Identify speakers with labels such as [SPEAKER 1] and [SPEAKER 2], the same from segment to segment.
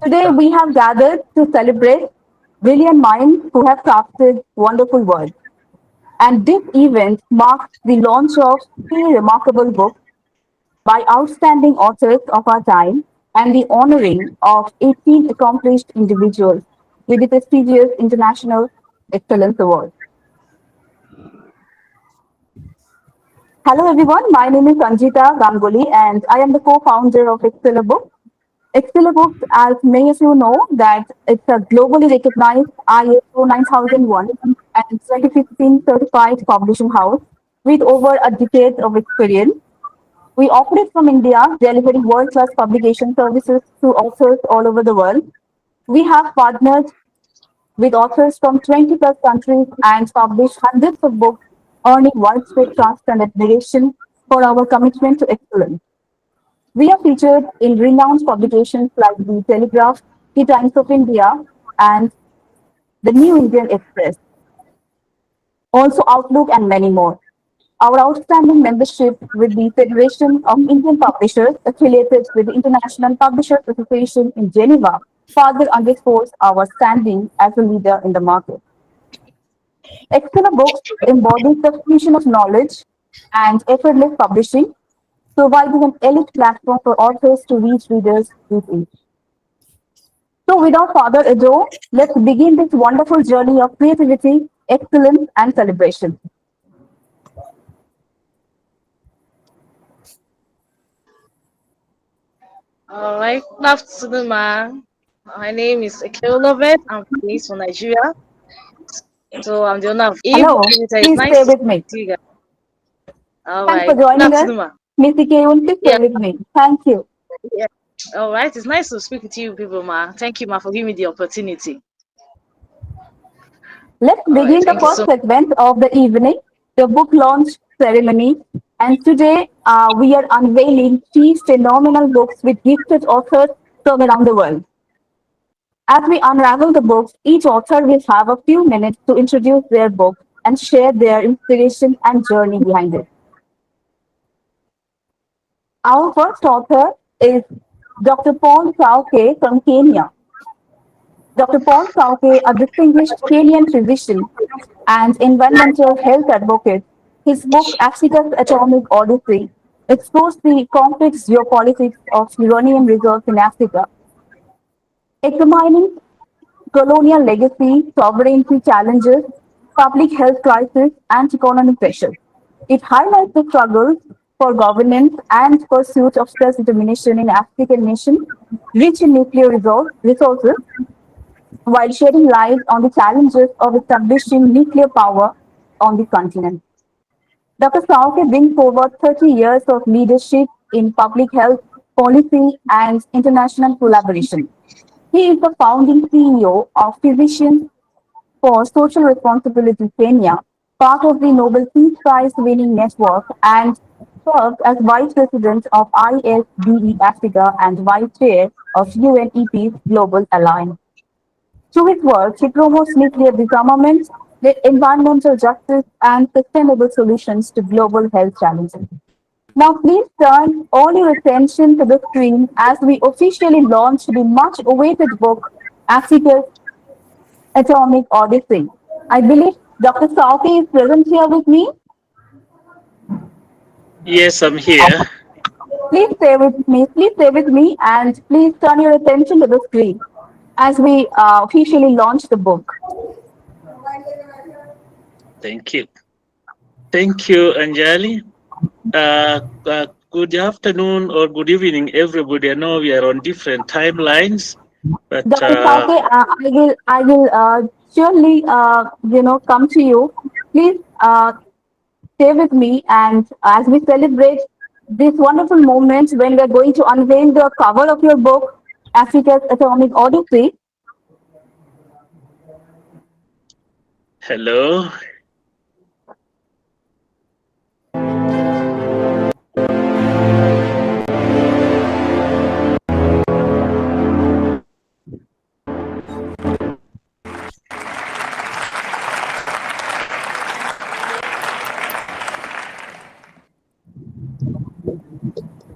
[SPEAKER 1] Today we have gathered to celebrate brilliant minds who have crafted wonderful works. And this event marks the launch of three remarkable books by outstanding authors of our time and the honoring of 18 accomplished individuals with the prestigious International Excellence Award. Hello everyone, my name is Sanjita Ganguly and I am the co-founder of Excel Books. Excel Books, as many of you know, that it's a globally recognized ISO 9001 and 2015 certified publishing house with over a decade of experience. We operate from India, delivering world-class publication services to authors all over the world. We have partnered with authors from 20 plus countries and published hundreds of books, earning widespread trust and admiration for our commitment to excellence. We are featured in renowned publications like The Telegraph, The Times of India, and The New Indian Express, also Outlook, and many more. Our outstanding membership with the Federation of Indian Publishers, affiliated with the International Publishers Association in Geneva, further underscores our standing as a leader in the market. Excel Books embodies the fusion of knowledge and effortless publishing, providing an elite platform for authors to reach readers quickly. So, without further ado, let's begin this wonderful journey of creativity, excellence, and celebration.
[SPEAKER 2] All right, good afternoon, ma. My name is Ekeo Lovett. I'm based from Nigeria. So I'm the owner of ebook
[SPEAKER 1] Hello,
[SPEAKER 2] Limited. It's
[SPEAKER 1] please
[SPEAKER 2] nice
[SPEAKER 1] stay
[SPEAKER 2] to
[SPEAKER 1] with
[SPEAKER 2] speak
[SPEAKER 1] me.
[SPEAKER 2] to you guys. All
[SPEAKER 1] Thanks for
[SPEAKER 2] right, good
[SPEAKER 1] joining us.
[SPEAKER 2] afternoon, ma.
[SPEAKER 1] Miss Ikeun, please
[SPEAKER 2] Yeah,
[SPEAKER 1] stay with me. Thank you.
[SPEAKER 2] yeah. All right, it's nice to speak with you people, ma. Thank you, ma, for giving me the opportunity.
[SPEAKER 1] Let's
[SPEAKER 2] All right,
[SPEAKER 1] begin the
[SPEAKER 2] thank you
[SPEAKER 1] first
[SPEAKER 2] so
[SPEAKER 1] segment of the evening, the book launch ceremony. And today we are unveiling three phenomenal books with gifted authors from around the world. As we unravel the books, each author will have a few minutes to introduce their book and share their inspiration and journey behind it. Our first author is Dr. Paul Saoke from Kenya. Dr. Paul Saoke, a distinguished Kenyan physician and environmental health advocate, his book Africa's Atomic Odyssey explores the complex geopolitics of uranium reserves in Africa, examining colonial legacy, sovereignty challenges, public health crisis, and economic pressures. It highlights the struggles for governance and pursuit of self-determination in African nations rich in nuclear resources, while shedding light on the challenges of establishing nuclear power on the continent. Dr. Saoke brings over 30 years of leadership in public health policy and international collaboration. He is the founding CEO of Physicians for Social Responsibility Kenya, part of the Nobel Peace Prize winning network, and served as Vice President of ISDE Africa and Vice Chair of UNEP's Global Alliance. Through his work, he promotes nuclear disarmament, environmental justice, and sustainable solutions to global health challenges. Now, please turn all your attention to the screen as we officially launch the much awaited book, Africa's Atomic Odyssey. I believe Dr. Saoke is present here with me.
[SPEAKER 3] Yes, I'm here.
[SPEAKER 1] Please stay with me. Please stay with me and please turn your attention to the screen as we officially launch the book.
[SPEAKER 3] Thank you. Thank you, Anjali. Good afternoon or good evening, everybody. I know we are on different timelines, but
[SPEAKER 1] Dr. Saoke, I will surely come to you. Please stay with me and as we celebrate this wonderful moment when we're going to unveil the cover of your book, Africa's Atomic Odyssey.
[SPEAKER 3] hello.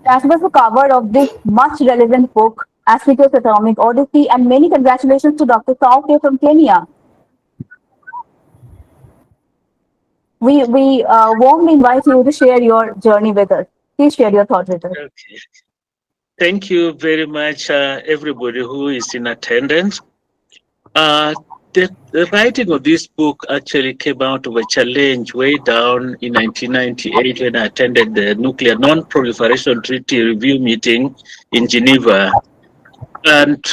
[SPEAKER 1] That was the cover of this much relevant book, Africa's atomic odyssey, and many congratulations to Dr. Saoke from Kenya. We warmly invite you to share your journey with us. Please share your thoughts with us.
[SPEAKER 3] Okay. Thank you very much, everybody who is in attendance. Uh, the writing of this book actually came out of a challenge way down in 1998 when I attended the Nuclear Non-Proliferation Treaty Review meeting in Geneva. And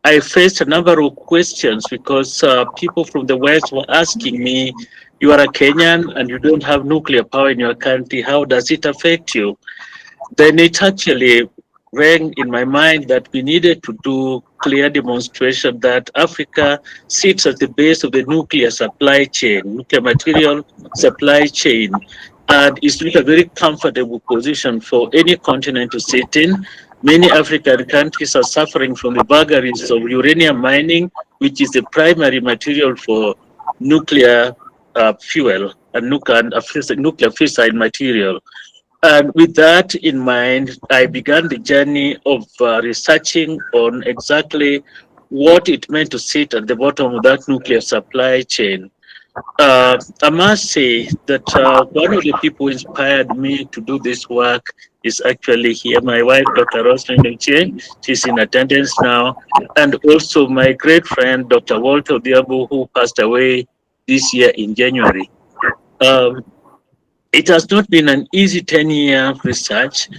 [SPEAKER 3] I faced a number of questions because people from the West were asking me, you are a Kenyan and you don't have nuclear power in your country, how does it affect you? Then it actually rang in my mind that we needed to do clear demonstration that Africa sits at the base of the nuclear supply chain, nuclear material supply chain, and is not a very comfortable position for any continent to sit in. Many African countries are suffering from the vagaries of uranium mining, which is the primary material for nuclear fuel and nuclear fissile material. And with that in mind, I began the journey of researching on exactly what it meant to sit at the bottom of that nuclear supply chain. I must say that one of the people who inspired me to do this work is actually here, my wife, Dr. Ben Ochieng. She's in attendance now. And also my great friend, Dr. Walter Diabu, who passed away this year in January. Um, it has not been an easy 10-year research,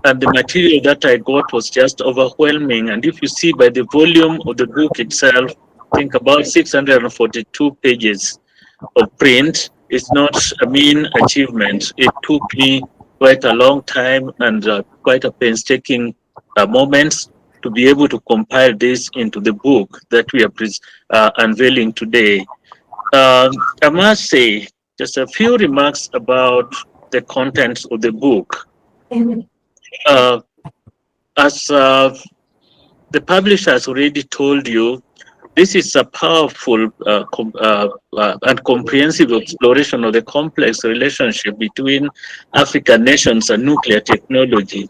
[SPEAKER 3] and the material that I got was just overwhelming. And if you see by the volume of the book itself, I think about 642 pages of print. It's not a mean achievement. It took me quite a long time and quite a painstaking moments to be able to compile this into the book that we are unveiling today. I must say just a few remarks about the contents of the book. Uh, as the publisher has already told you, this is a powerful and comprehensive exploration of the complex relationship between African nations and nuclear technology.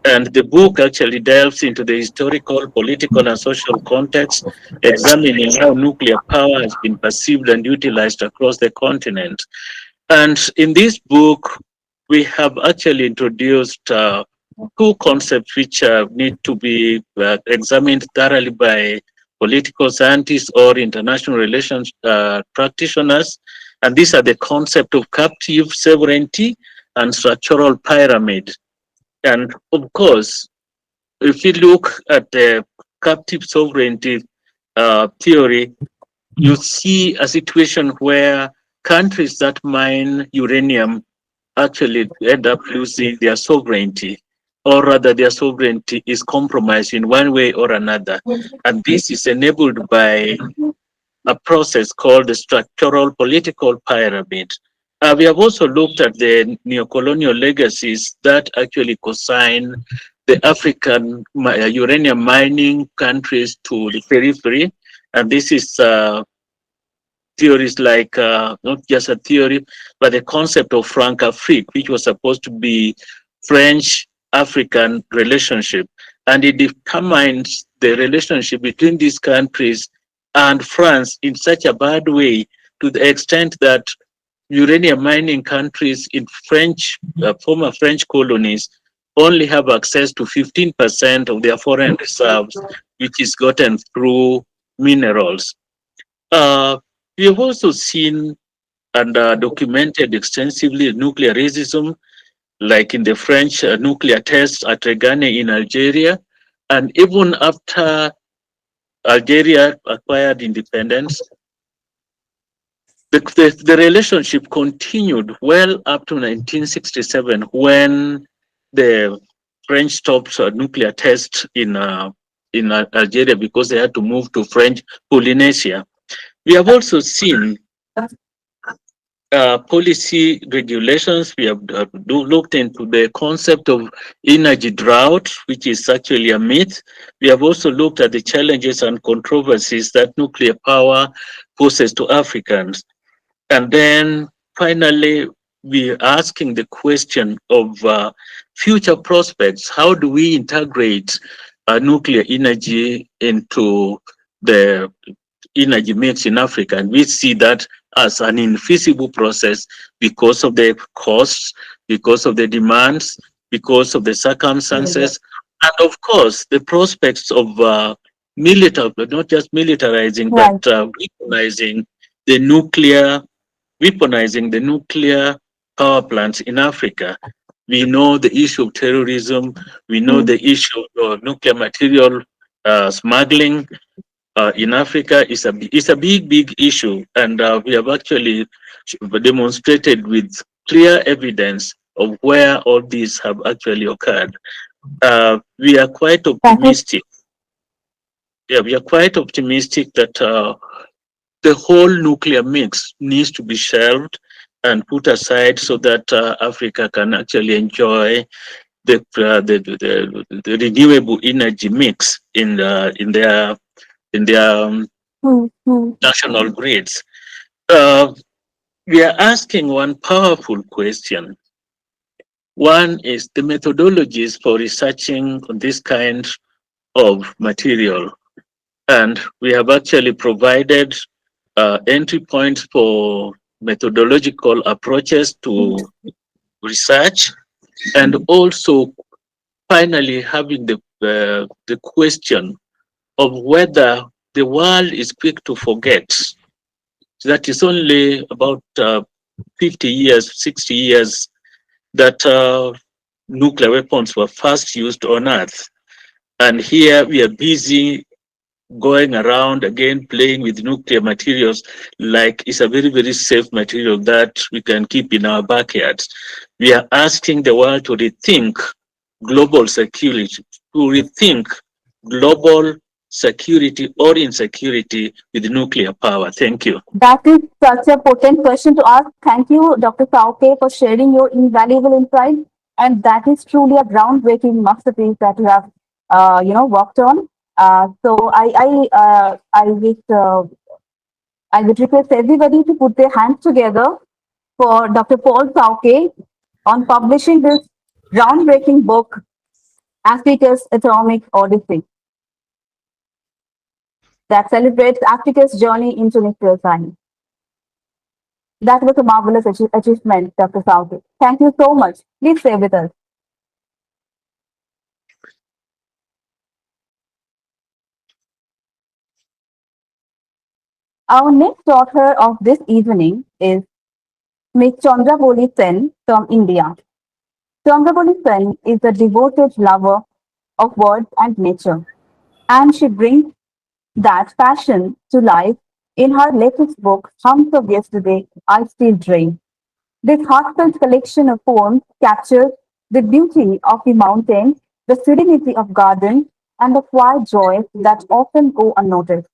[SPEAKER 3] And the book actually delves into the historical, political, and social context, examining how nuclear power has been perceived and utilized across the continent. And in this book, we have actually introduced two concepts which need to be examined thoroughly by political scientists or international relations practitioners. And these are the concept of captive sovereignty and structural pyramid. And of course, if you look at the captive sovereignty theory, you see a situation where countries that mine uranium actually end up losing their sovereignty, or rather their sovereignty is compromised in one way or another. And this is enabled by a process called the structural political pyramid. We have also looked at the neocolonial legacies that actually consign the African uranium mining countries to the periphery. And this is theories like not just a theory, but the concept of Franc-Afrique, which was supposed to be French-African relationship. And it determines the relationship between these countries and France in such a bad way, to the extent that uranium mining countries in former French colonies only have access to 15% of their foreign reserves, which is gotten through minerals. We have also seen and documented extensively nuclear racism, like in the French nuclear tests at Regane in Algeria. And even after Algeria acquired independence, the relationship continued well up to 1967, when the French stopped nuclear tests in Algeria because they had to move to French Polynesia. We have also seen policy regulations. We have looked into the concept of energy drought, which is actually a myth. We have also looked at the challenges and controversies that nuclear power poses to Africans. And then finally, we're asking the question of future prospects. How do we integrate nuclear energy into the energy mix in Africa. And we see that as an infeasible process because of the costs, because of the demands, because of the circumstances, and of course, the prospects of not just militarizing, but
[SPEAKER 1] Right.
[SPEAKER 3] the nuclear, weaponizing the nuclear power plants in Africa. We know the issue of terrorism. We know
[SPEAKER 1] Mm.
[SPEAKER 3] the issue of nuclear material smuggling in Africa is a big issue, and we have actually demonstrated with clear evidence of where all these have actually occurred. We are quite
[SPEAKER 1] Thank you.
[SPEAKER 3] optimistic. Yeah, we are quite optimistic that the whole nuclear mix needs to be shelved and put aside so that Africa can actually enjoy the renewable energy mix in their
[SPEAKER 1] Mm. Mm.
[SPEAKER 3] national grids. Uh, we are asking one powerful question. One is the methodologies for researching on this kind of material. And we have actually provided entry points for methodological approaches to research, and also finally having the question of whether the world is quick to forget that it's only about 50 years, 60 years that nuclear weapons were first used on Earth. And here we are busy going around again playing with nuclear materials like it's a very safe material that we can keep in our backyards. We are asking the world to rethink global security, to rethink global security or insecurity with nuclear power. Thank you.
[SPEAKER 1] That is such a potent question to ask. Thank you, Dr. Saoke, for sharing your invaluable insight. And that is truly a groundbreaking masterpiece that you have, worked on. I would request everybody to put their hands together for Dr. Paul Saoke on publishing this groundbreaking book, Africa's Atomic Odyssey, that celebrates Africa's journey into nuclear science. That was a marvelous achievement, Dr. Saoke. Thank you so much. Please stay with us. Our next author of this evening is Ms. Chandrabali Sen from India. Chandrabali Sen is a devoted lover of words and nature, and she brings that passion to life in her latest book, Hums of Yesterday, I Still Dream. This heartfelt collection of poems captures the beauty of the mountains, the serenity of gardens, and the quiet joys that often go unnoticed.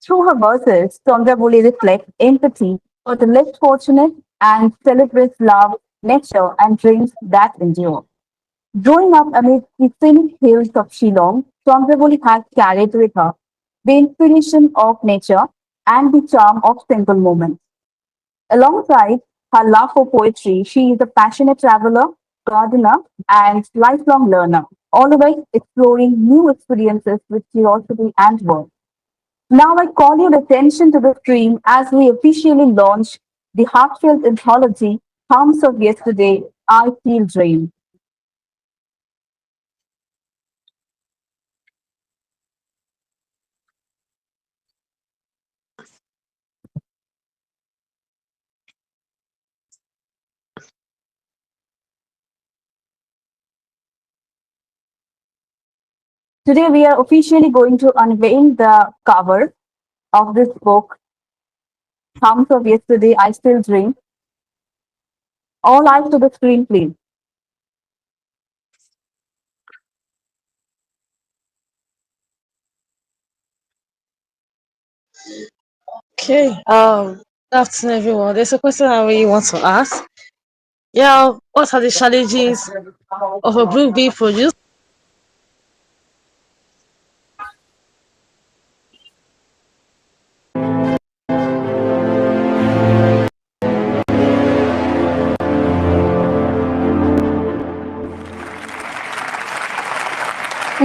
[SPEAKER 1] Through her verses, Chandrabuli reflects empathy for the less fortunate and celebrates love, nature, and dreams that endure. Growing up amid the scenic hills of Shillong, Chandrabuli has carried with her the inspiration of nature and the charm of simple moments. Alongside her love for poetry, she is a passionate traveler, gardener, and lifelong learner, always exploring new experiences with curiosity and work. Now I call your attention to the stream as we officially launch the heartfelt anthology, Hums of Yesterday, I Feel Dream. Today we are officially going to unveil the cover of this book, Hums of Yesterday, I Still Dream. All eyes to the screen, please.
[SPEAKER 2] Okay. Good afternoon, everyone. There's a question I really want to ask. Yeah, what are the challenges of a book being produced?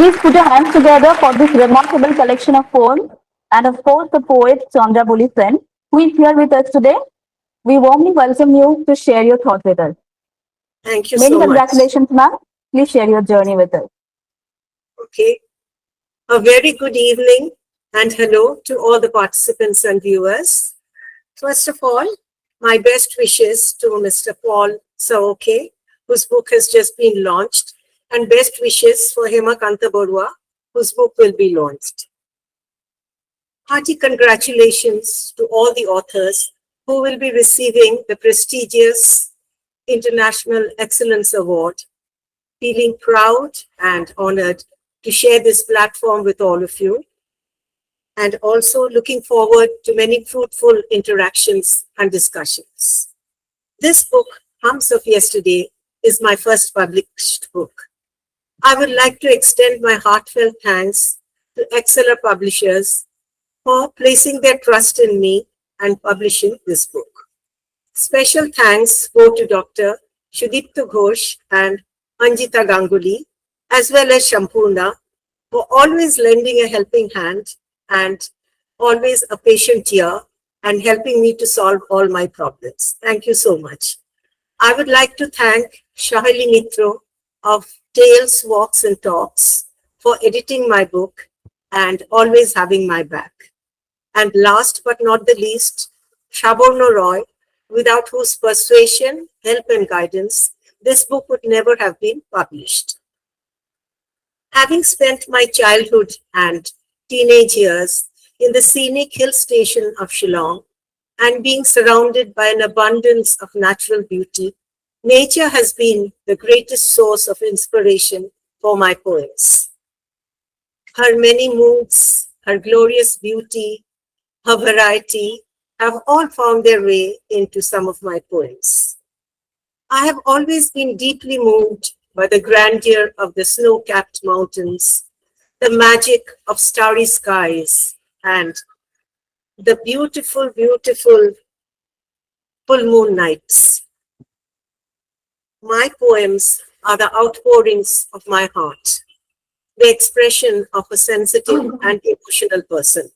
[SPEAKER 1] Please put your hands together for this remarkable collection of poems and of course the poet Chandrabali Sen, who is here with us today. We warmly welcome you to share your thoughts with us.
[SPEAKER 4] Thank you
[SPEAKER 1] Many
[SPEAKER 4] so much.
[SPEAKER 1] congratulations, ma'am. Please share your journey with us.
[SPEAKER 4] Okay. A very good evening and hello to all the participants and viewers. First of all, my best wishes to Mr. Paul Saoke, whose book has just been launched, and best wishes for Hema Kanta Barua, whose book will be launched. Hearty congratulations to all the authors who will be receiving the prestigious International Excellence Award. Feeling proud and honored to share this platform with all of you, and also looking forward to many fruitful interactions and discussions. This book, Hums of Yesterday, is my first published book. I would like to extend my heartfelt thanks to Exceller Publishers for placing their trust in me and publishing this book. Special thanks go to Dr. Shudipta Ghosh and Anjita Ganguly, as well as Shampurna, for always lending a helping hand and always a patient ear and helping me to solve all my problems. Thank you so much. I would like to thank Shahali Mitro of Tales, Walks and Talks for editing my book and always having my back. And last but not the least, Shaborno Roy, without whose persuasion, help and guidance, this book would never have been published. Having spent my childhood and teenage years in the scenic hill station of Shillong and being surrounded by an abundance of natural beauty, nature has been the greatest source of inspiration for my poems. Her many moods, her glorious beauty, her variety have all found their way into some of my poems. I have always been deeply moved by the grandeur of the snow-capped mountains, the magic of starry skies, and the beautiful, beautiful full moon nights. My poems are the outpourings of my heart, the expression of a sensitive and emotional person.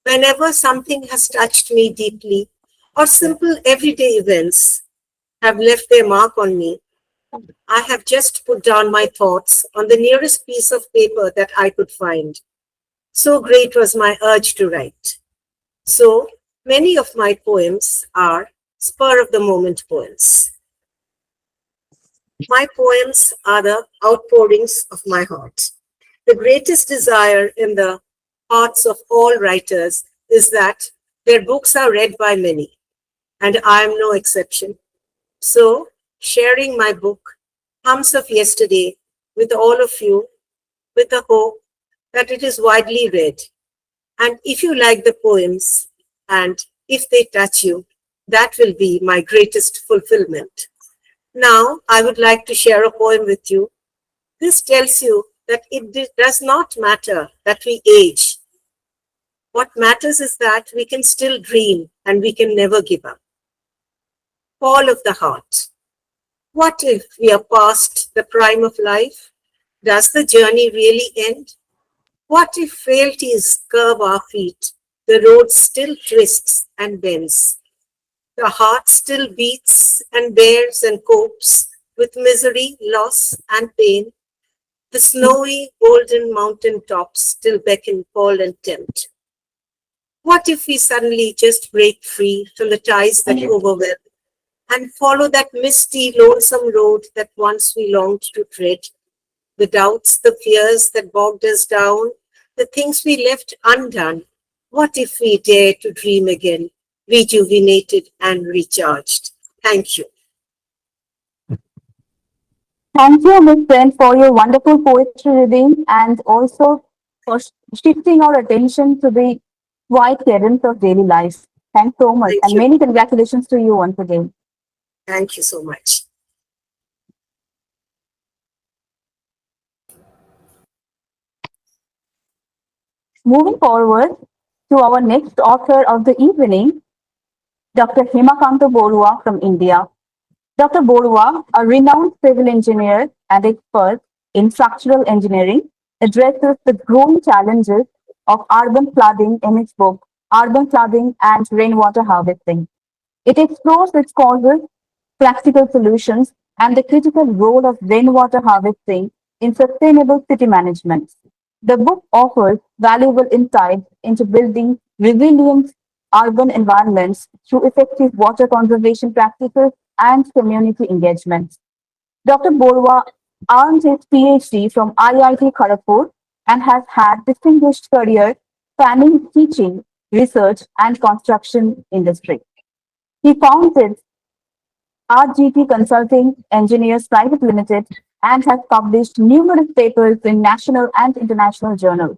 [SPEAKER 4] Whenever something has touched me deeply, or simple everyday events have left their mark on me, I have just put down my thoughts on the nearest piece of paper that I could find. So great was my urge to write. So many of my poems are spur of the moment poems. My poems are the outpourings of my heart. The greatest desire in the hearts of all writers is that their books are read by many, and I am no exception. So, sharing my book, Hums of Yesterday, with all of you, with the hope that it is widely read. And if you like the poems, and if they touch you, that will be my greatest fulfillment. Now, I would like to share a poem with you. This tells you that it does not matter that we age. What matters is that we can still dream and we can never give up. Call of the heart. What if we are past the prime of life? Does the journey really end? What if frailties curve our feet? The road still twists and bends. The heart still beats and bears and copes with misery, loss, and pain. The snowy, golden mountain tops still beckon, call, and tempt. What if we suddenly just break free from the ties that overwhelm and follow that misty, lonesome road that once we longed to tread? The doubts, the fears that bogged us down, the things we left undone. What if we dare to dream again, rejuvenated and recharged? Thank you.
[SPEAKER 1] Thank you, Ms. Sen, for your wonderful poetry reading and also for shifting our attention to the quiet cadence of daily life. Thanks so much.
[SPEAKER 4] Thank
[SPEAKER 1] And
[SPEAKER 4] you.
[SPEAKER 1] many congratulations to you once again.
[SPEAKER 4] Thank you so much.
[SPEAKER 1] Moving forward to our next author of the evening, Dr. Hema Kanta Barua from India. Dr. Barua, a renowned civil engineer and expert in structural engineering, addresses the growing challenges of urban flooding in its book, Urban Flooding and Rainwater Harvesting. It explores its causes, practical solutions, and the critical role of rainwater harvesting in sustainable city management. The book offers valuable insights into building resilient urban environments through effective water conservation practices and community engagement. Dr. Borua earned his PhD from IIT Kharagpur and has had distinguished career spanning teaching, research, and construction industry. He founded RGT Consulting Engineers Private Limited and has published numerous papers in national and international journals.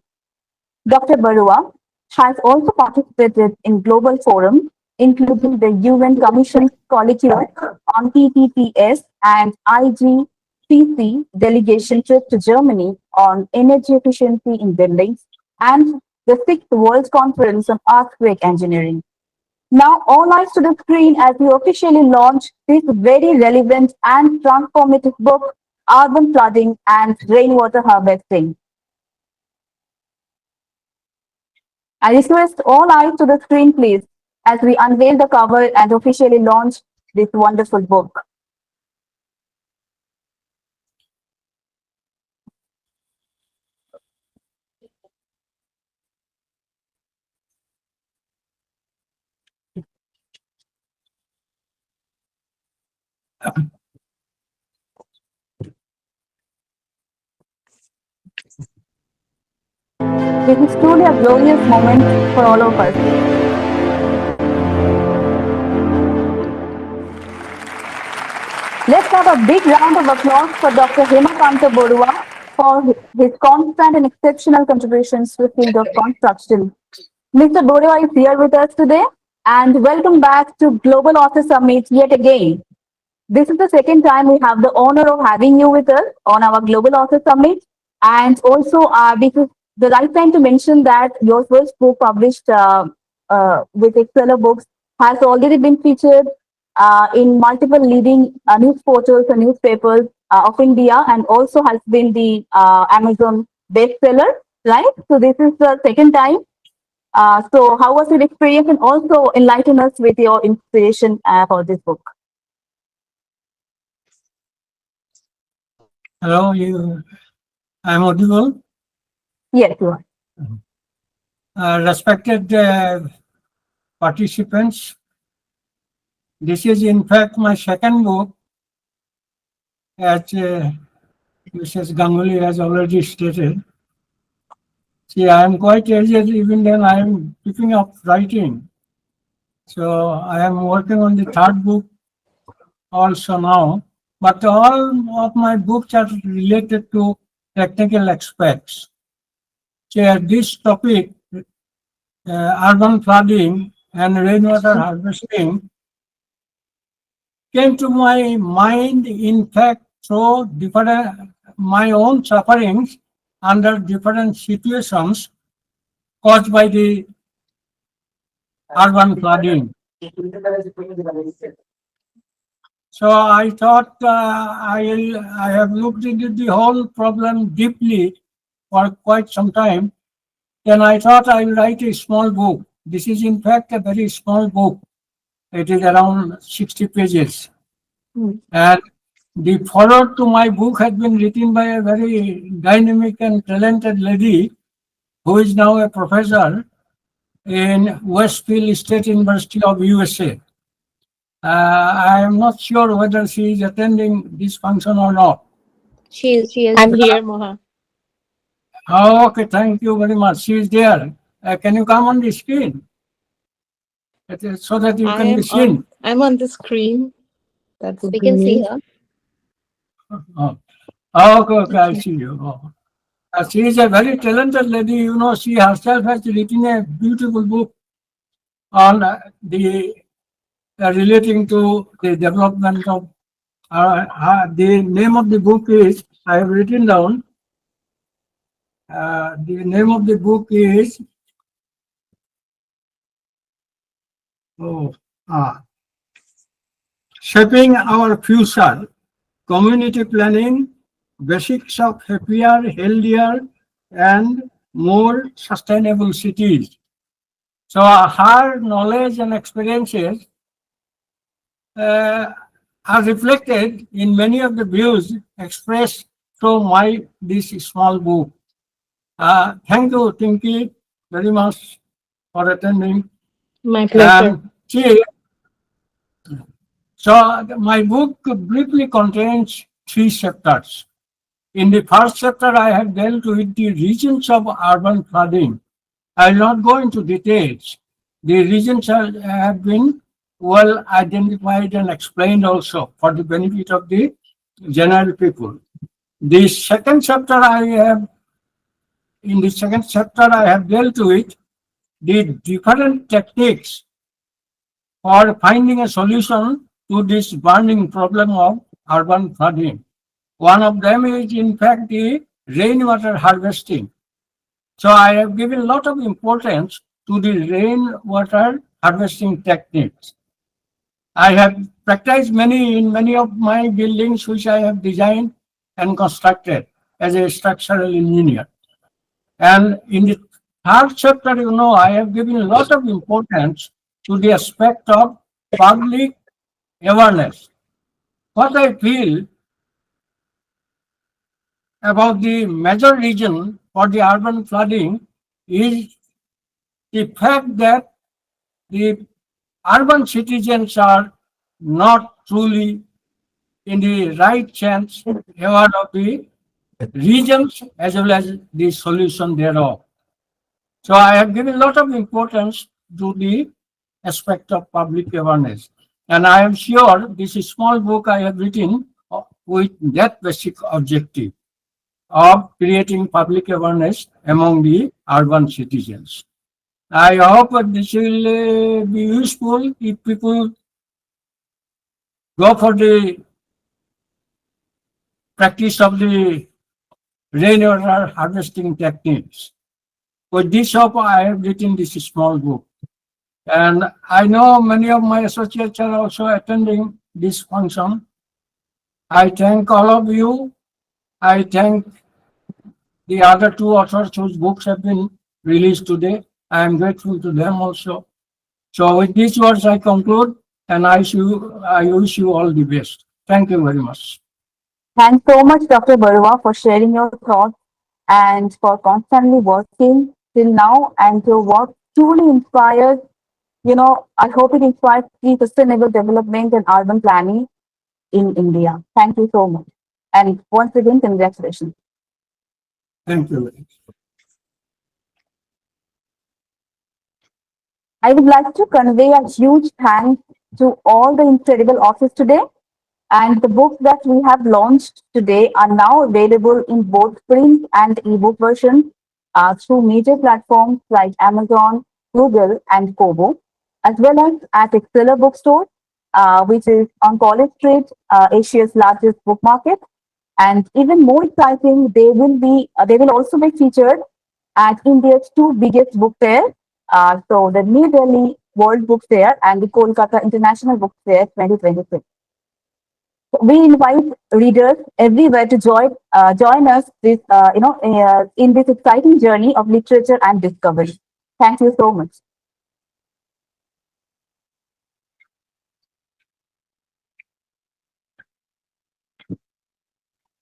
[SPEAKER 1] Dr. Barua has also participated in global forums, including the UN Commission Colloquium on PPPs and IGCC delegation trip to Germany on energy efficiency in buildings and the Sixth World Conference on Earthquake Engineering. Now, all eyes to the screen as we officially launch this very relevant and transformative book, Urban Flooding and Rainwater Harvesting. I request all eyes to the screen, please, as we unveil the cover and officially launch this wonderful book. This is truly a glorious moment for all of us. Let's have a big round of applause for Dr. Hema Kanta Barua for his constant and exceptional contributions to the field of construction. Mr. Barua is here with us today, and welcome back to Global Author Summit yet again. This is the second time we have the honor of having you with us on our Global Author Summit. And also, this is the right time to mention that your first book published with Exceller Books has already been featured in multiple leading news portals and newspapers of India, and also has been the Amazon bestseller, right? So this is the second time. So how was your experience, and also enlighten us with your inspiration for this book?
[SPEAKER 5] Hello, I'm audible.
[SPEAKER 1] Yes, you are.
[SPEAKER 5] Respected participants, this is in fact my second book, as Mrs. Ganguly has already stated. See, I am quite aged, even then I am picking up writing. So I am working on the third book also now, but all of my books are related to technical aspects. So this topic, urban flooding and rainwater harvesting, came to my mind, in fact, through different my own sufferings under different situations caused by the urban flooding. So I thought I have looked into the whole problem deeply for quite some time. Then I thought I will write a small book. This is in fact a very small book. It is around 60 pages. And the foreword to my book has been written by a very dynamic and talented lady who is now a professor in Westfield State University of USA. I am not sure whether she is attending this function or not.
[SPEAKER 6] She is. I'm here, Moha.
[SPEAKER 5] Oh, okay, thank you very much. She is there. Can you come on the screen? So that you can be seen.
[SPEAKER 6] I'm on the screen.
[SPEAKER 1] We can see her.
[SPEAKER 5] Oh, okay, I see you. Oh. She is a very talented lady. You know, she herself has written a beautiful book on the relating to the development of. The name of the book is, I have written down. The name of the book is Shaping Our Future, Community Planning basics of happier, healthier, and more sustainable cities. So her knowledge and experiences uh, are reflected in many of the views expressed through this small book. Thank you, Tinky, very much for attending.
[SPEAKER 6] My pleasure.
[SPEAKER 5] And so my book briefly contains 3 chapters. In the first chapter, I have dealt with the regions of urban flooding. I will not go into details. The regions have been well identified and explained also for the benefit of the general people. The second chapter I have, in the second chapter, I have dealt with the different techniques for finding a solution to this burning problem of urban flooding. One of them is, in fact, the rainwater harvesting. So I have given a lot of importance to the rainwater harvesting techniques. I have practiced many in many of my buildings which I have designed and constructed as a structural engineer. And in the third chapter, I have given a lot of importance to the aspect of public awareness. What I feel about the major reason for the urban flooding is the fact that the urban citizens are not truly in the right chance aware of the regions as well as the solution thereof. So I have given a lot of importance to the aspect of public awareness. And I am sure this small book I have written with that basic objective of creating public awareness among the urban citizens. I hope that this will be useful if people go for the practice of the rainwater harvesting techniques. With this hope, I have written this small book. And I know many of my associates are also attending this function. I thank all of you. I thank the other 2 authors whose books have been released today. I am grateful to them also. So with these words, I conclude, and I wish you all the best. Thank you very much.
[SPEAKER 1] Thanks so much, Dr. Barua, for sharing your thoughts and for constantly working till now and your work truly inspires, I hope it inspires the sustainable development and urban planning in India. Thank you so much. And once again, congratulations.
[SPEAKER 5] Thank you very much.
[SPEAKER 1] I would like to convey a huge thanks to all the incredible authors today. And the books that we have launched today are now available in both print and ebook versions through major platforms like Amazon, Google, and Kobo, as well as at Excella Bookstore, which is on College Street, Asia's largest book market. And even more exciting, they will also be featured at India's two biggest book fairs, so the New Delhi World Book Fair and the Kolkata International Book Fair 2026. We invite readers everywhere to join us in this exciting journey of literature and discovery. Thank you so much.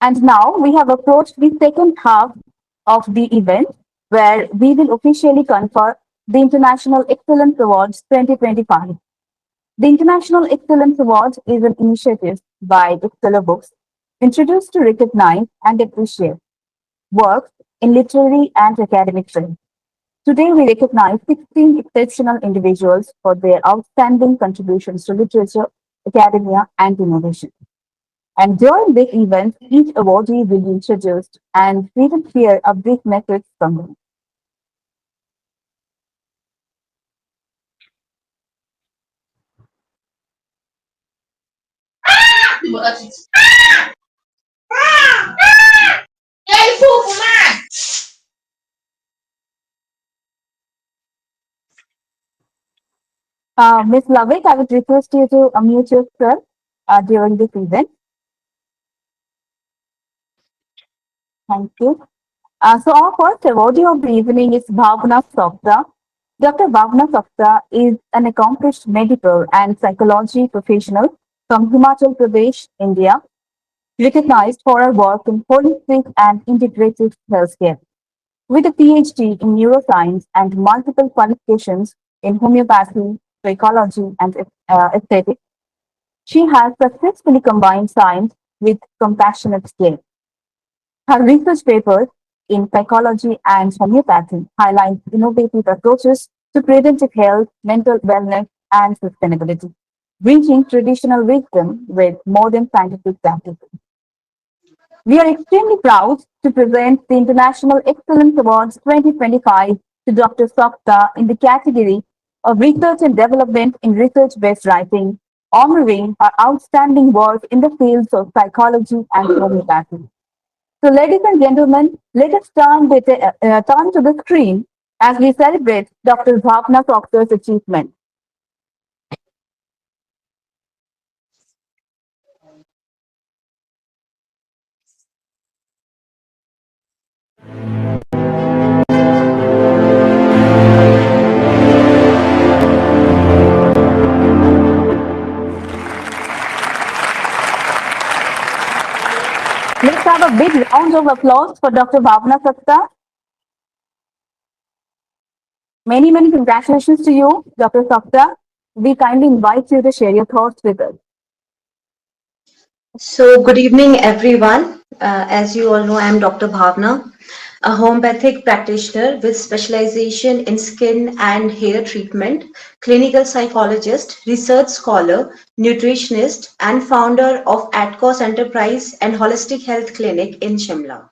[SPEAKER 1] And now we have approached the second half of the event, where we will officially confer the International Excellence Awards 2025. The International Excellence Award is an initiative by Excella Books introduced to recognize and appreciate works in literary and academic fields. Today, we recognize 16 exceptional individuals for their outstanding contributions to literature, academia, and innovation. And during this event, each awardee will be introduced and we will hear a brief message from them. Ms. Lovett, I would request you to unmute yourself during this event. Thank you. So our first awardee of the evening is Bhavna Sokta. Dr. Bhavna Sokta is an accomplished medical and psychology professional from Himachal Pradesh, India, recognized for her work in holistic and integrative healthcare. With a PhD in neuroscience and multiple qualifications in homeopathy, psychology, and aesthetics, she has successfully combined science with compassionate care. Her research papers in psychology and homeopathy highlight innovative approaches to preventive health, mental wellness, and sustainability, bridging traditional wisdom with modern scientific practices. We are extremely proud to present the International Excellence Awards 2025 to Dr. Sokta in the category of Research and Development in Research-Based Writing, honoring her outstanding work in the fields of psychology and homeopathy. So, ladies and gentlemen, let us turn to the screen as we celebrate Dr. Bhavna Sokta's achievement. Let's have a big round of applause for Dr. Bhavna Sokta. Many, many congratulations to you, Dr. Sokta. We kindly invite you to share your thoughts with us.
[SPEAKER 7] So, good evening, everyone. As you all know, I am Dr. Bhavna, a homeopathic practitioner with specialization in skin and hair treatment, clinical psychologist, research scholar, nutritionist, and founder of ATCOS Enterprise and Holistic Health Clinic in Shimla,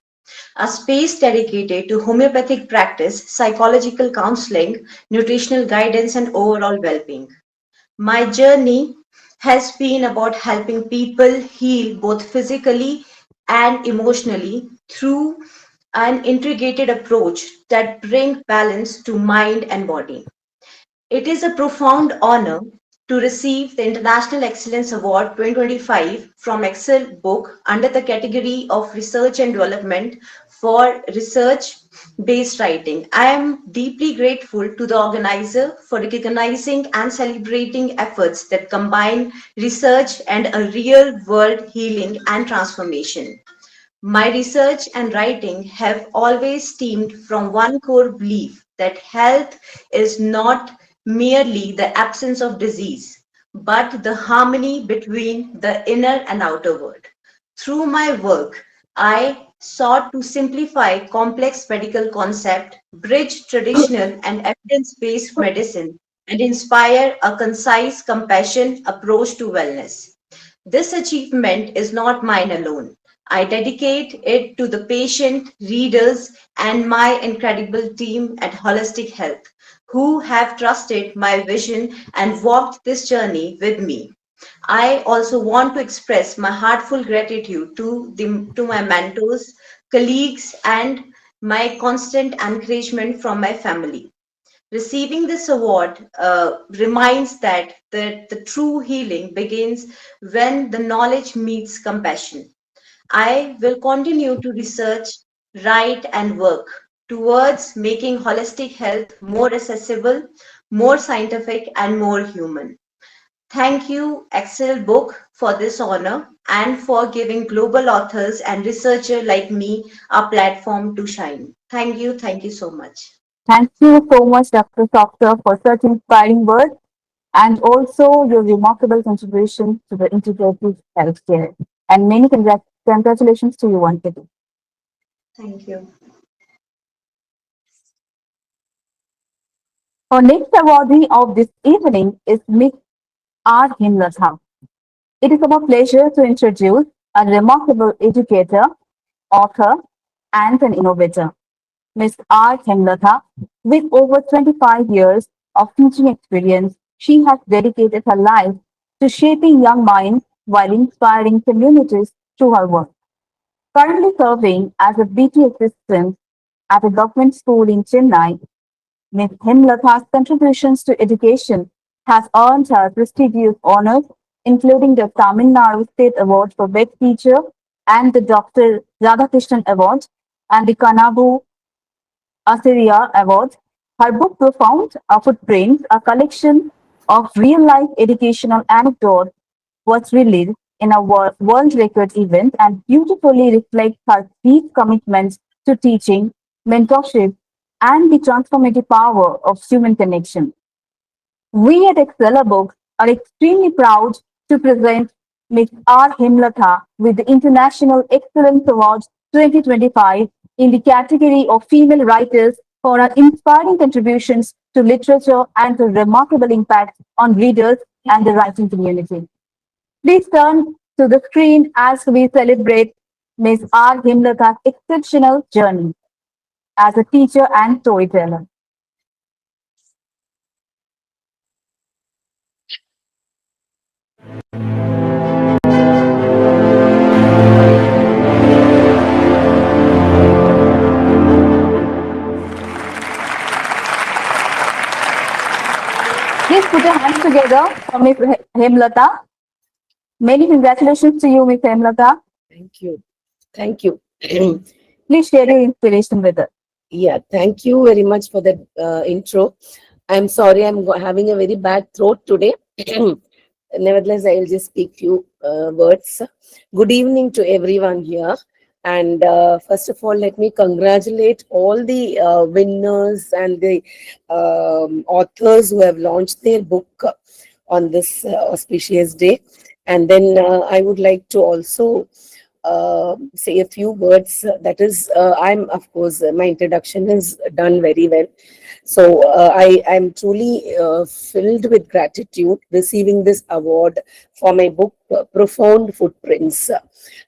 [SPEAKER 7] a space dedicated to homeopathic practice, psychological counseling, nutritional guidance, and overall well being. My journey has been about helping people heal both physically and emotionally through an integrated approach that brings balance to mind and body. It is a profound honor to receive the International Excellence Award 2025 from Excel Book under the category of Research and Development for Research Based Writing. I am deeply grateful to the organizer for recognizing and celebrating efforts that combine research and a real world healing and transformation. My research and writing have always stemmed from one core belief that health is not merely the absence of disease, but the harmony between the inner and outer world. Through my work, I sought to simplify complex medical concepts, bridge traditional and evidence based medicine, and inspire a concise, compassion approach to wellness. This achievement is not mine alone. I dedicate it to the patient, readers, and my incredible team at Holistic Health who have trusted my vision and walked this journey with me. I also want to express my heartfelt gratitude to my mentors, colleagues, and my constant encouragement from my family. Receiving this award reminds that the true healing begins when the knowledge meets compassion. I will continue to research, write, and work towards making holistic health more accessible, more scientific, and more human. Thank you, Excel Book, for this honor and for giving global authors and researchers like me a platform to shine. Thank you so much.
[SPEAKER 1] Thank you so much, Dr. Sokta, for such inspiring words and also your remarkable contribution to the integrative healthcare. And many congratulations to you once again.
[SPEAKER 7] Thank you.
[SPEAKER 1] Our next awardee of this evening is Miss R. Himlatha. It is our pleasure to introduce a remarkable educator, author, and an innovator, Ms. R. Hemlatha. With over 25 years of teaching experience, she has dedicated her life to shaping young minds while inspiring communities through her work. Currently serving as a BT assistant at a government school in Chennai, Ms. Hemlatha's contributions to education has earned her prestigious honors, including the Tamil Nadu State Award for Best Teacher and the Dr. Radhakrishnan Award and the Kanabu Assyria Award. Her book Profound Footprints, a collection of real-life educational anecdotes, was released in a world record event and beautifully reflects her deep commitment to teaching, mentorship, and the transformative power of human connection. We at Excella Books are extremely proud to present Ms. R. Hemlatha with the International Excellence Award 2025 in the category of female writers for her inspiring contributions to literature and her remarkable impact on readers and the writing community. Please turn to the screen as we celebrate Ms. R. Hemlatha's exceptional journey as a teacher and storyteller. Please put your hands together for Ms. Hemlata. Many congratulations to you, Ms. Hemlata.
[SPEAKER 8] Thank you. Thank you.
[SPEAKER 1] Please share your inspiration with us.
[SPEAKER 8] Yeah, thank you very much for that intro. I'm sorry, I'm having a very bad throat today. Nevertheless, I'll just speak few words. Good evening to everyone here. And first of all, let me congratulate all the winners and the authors who have launched their book on this auspicious day. And then I would like to also say a few words. That is, I'm, of course, my introduction is done very well. So I am truly filled with gratitude receiving this award for my book, Profound Footprints.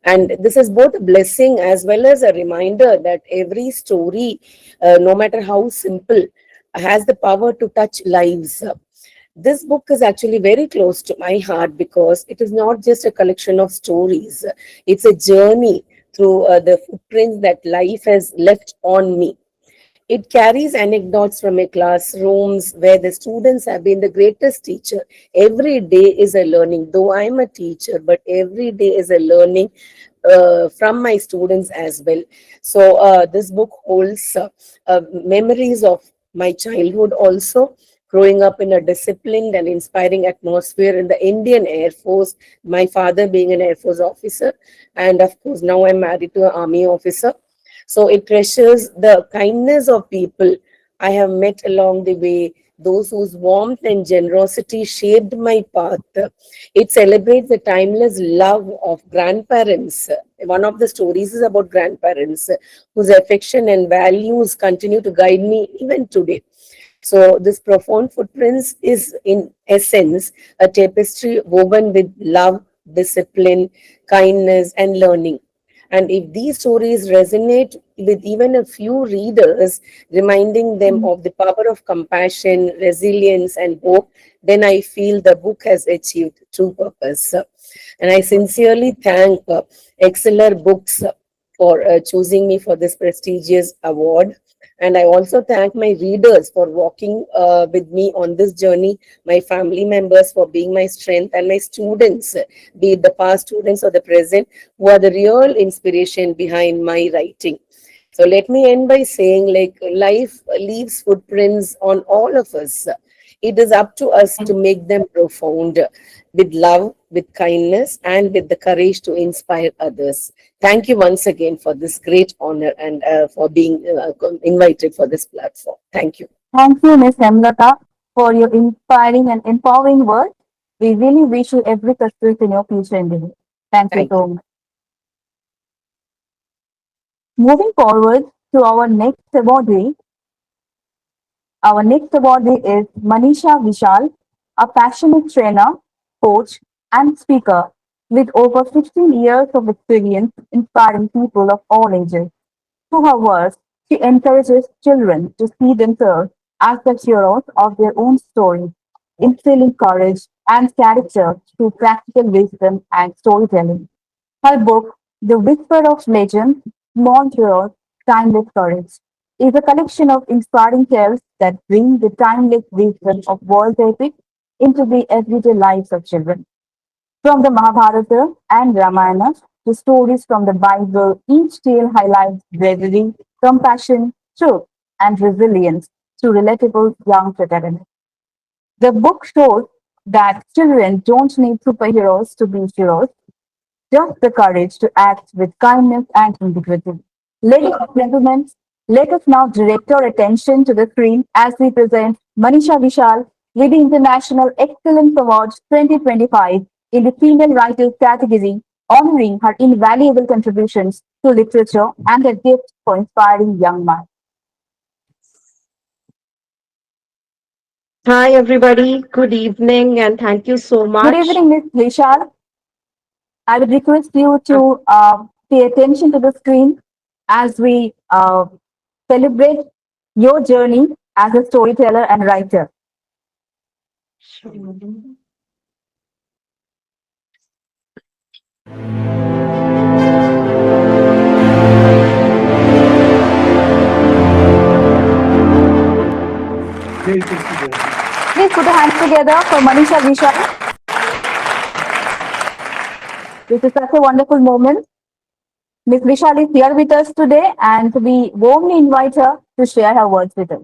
[SPEAKER 8] And this is both a blessing as well as a reminder that every story, no matter how simple, has the power to touch lives. This book is actually very close to my heart because it is not just a collection of stories. It's a journey through the footprints that life has left on me. It carries anecdotes from my classrooms where the students have been the greatest teacher. Every day is a learning, though I'm a teacher, but every day is a learning from my students as well. So this book holds memories of my childhood also, growing up in a disciplined and inspiring atmosphere in the Indian Air Force, my father being an Air Force officer, and of course now I'm married to an Army officer. So it treasures the kindness of people I have met along the way, those whose warmth and generosity shaped my path. It celebrates the timeless love of grandparents. One of the stories is about grandparents whose affection and values continue to guide me even today. So this profound footprints is in essence a tapestry woven with love, discipline, kindness, and learning. And if these stories resonate with even a few readers, reminding them of the power of compassion, resilience, and hope, then I feel the book has achieved true purpose. And I sincerely thank Exceller Books for choosing me for this prestigious award. And I also thank my readers for walking with me on this journey, my family members for being my strength, and my students, be it the past students or the present, who are the real inspiration behind my writing. So let me end by saying, like, life leaves footprints on all of us. It is up to us to make them profound with love, with kindness, and with the courage to inspire others. Thank you once again for this great honor and for being invited for this platform. Thank you.
[SPEAKER 1] Thank you, Ms. Hemlata, for your inspiring and empowering words. We really wish you every success in your future endeavors. Thank you
[SPEAKER 8] Thank
[SPEAKER 1] so
[SPEAKER 8] you.
[SPEAKER 1] much. Moving forward to our next awardee. Our next awardee is Manisha Vishal, a passionate trainer, coach, and speaker with over 15 years of experience inspiring people of all ages. Through her work, she encourages children to see themselves as the heroes of their own stories, instilling courage and character through practical wisdom and storytelling. Her book, The Whisper of Legends, Small Heroes, Timeless Courage, is a collection of inspiring tales that bring the timeless wisdom of world epics into the everyday lives of children. From the Mahabharata and Ramayana to stories from the Bible, each tale highlights bravery, compassion, truth, and resilience through relatable young protagonists. The book shows that children don't need superheroes to be heroes, just the courage to act with kindness and integrity. Ladies and gentlemen, let us now direct our attention to the screen as we present Manisha Vishal with the International Excellence Award 2025 in the Female Writers category, honoring her invaluable contributions to literature and her gift for inspiring young minds.
[SPEAKER 9] Hi, everybody. Good evening, and thank you so
[SPEAKER 1] Good
[SPEAKER 9] much.
[SPEAKER 1] evening, Ms. Vishal. I would request you to pay attention to the screen as we celebrate your journey as a storyteller and writer. Please put your hands together for Manisha Vishal. This is such a wonderful moment. Ms. Vishal is here with us today, and we warmly invite her to share her words with us.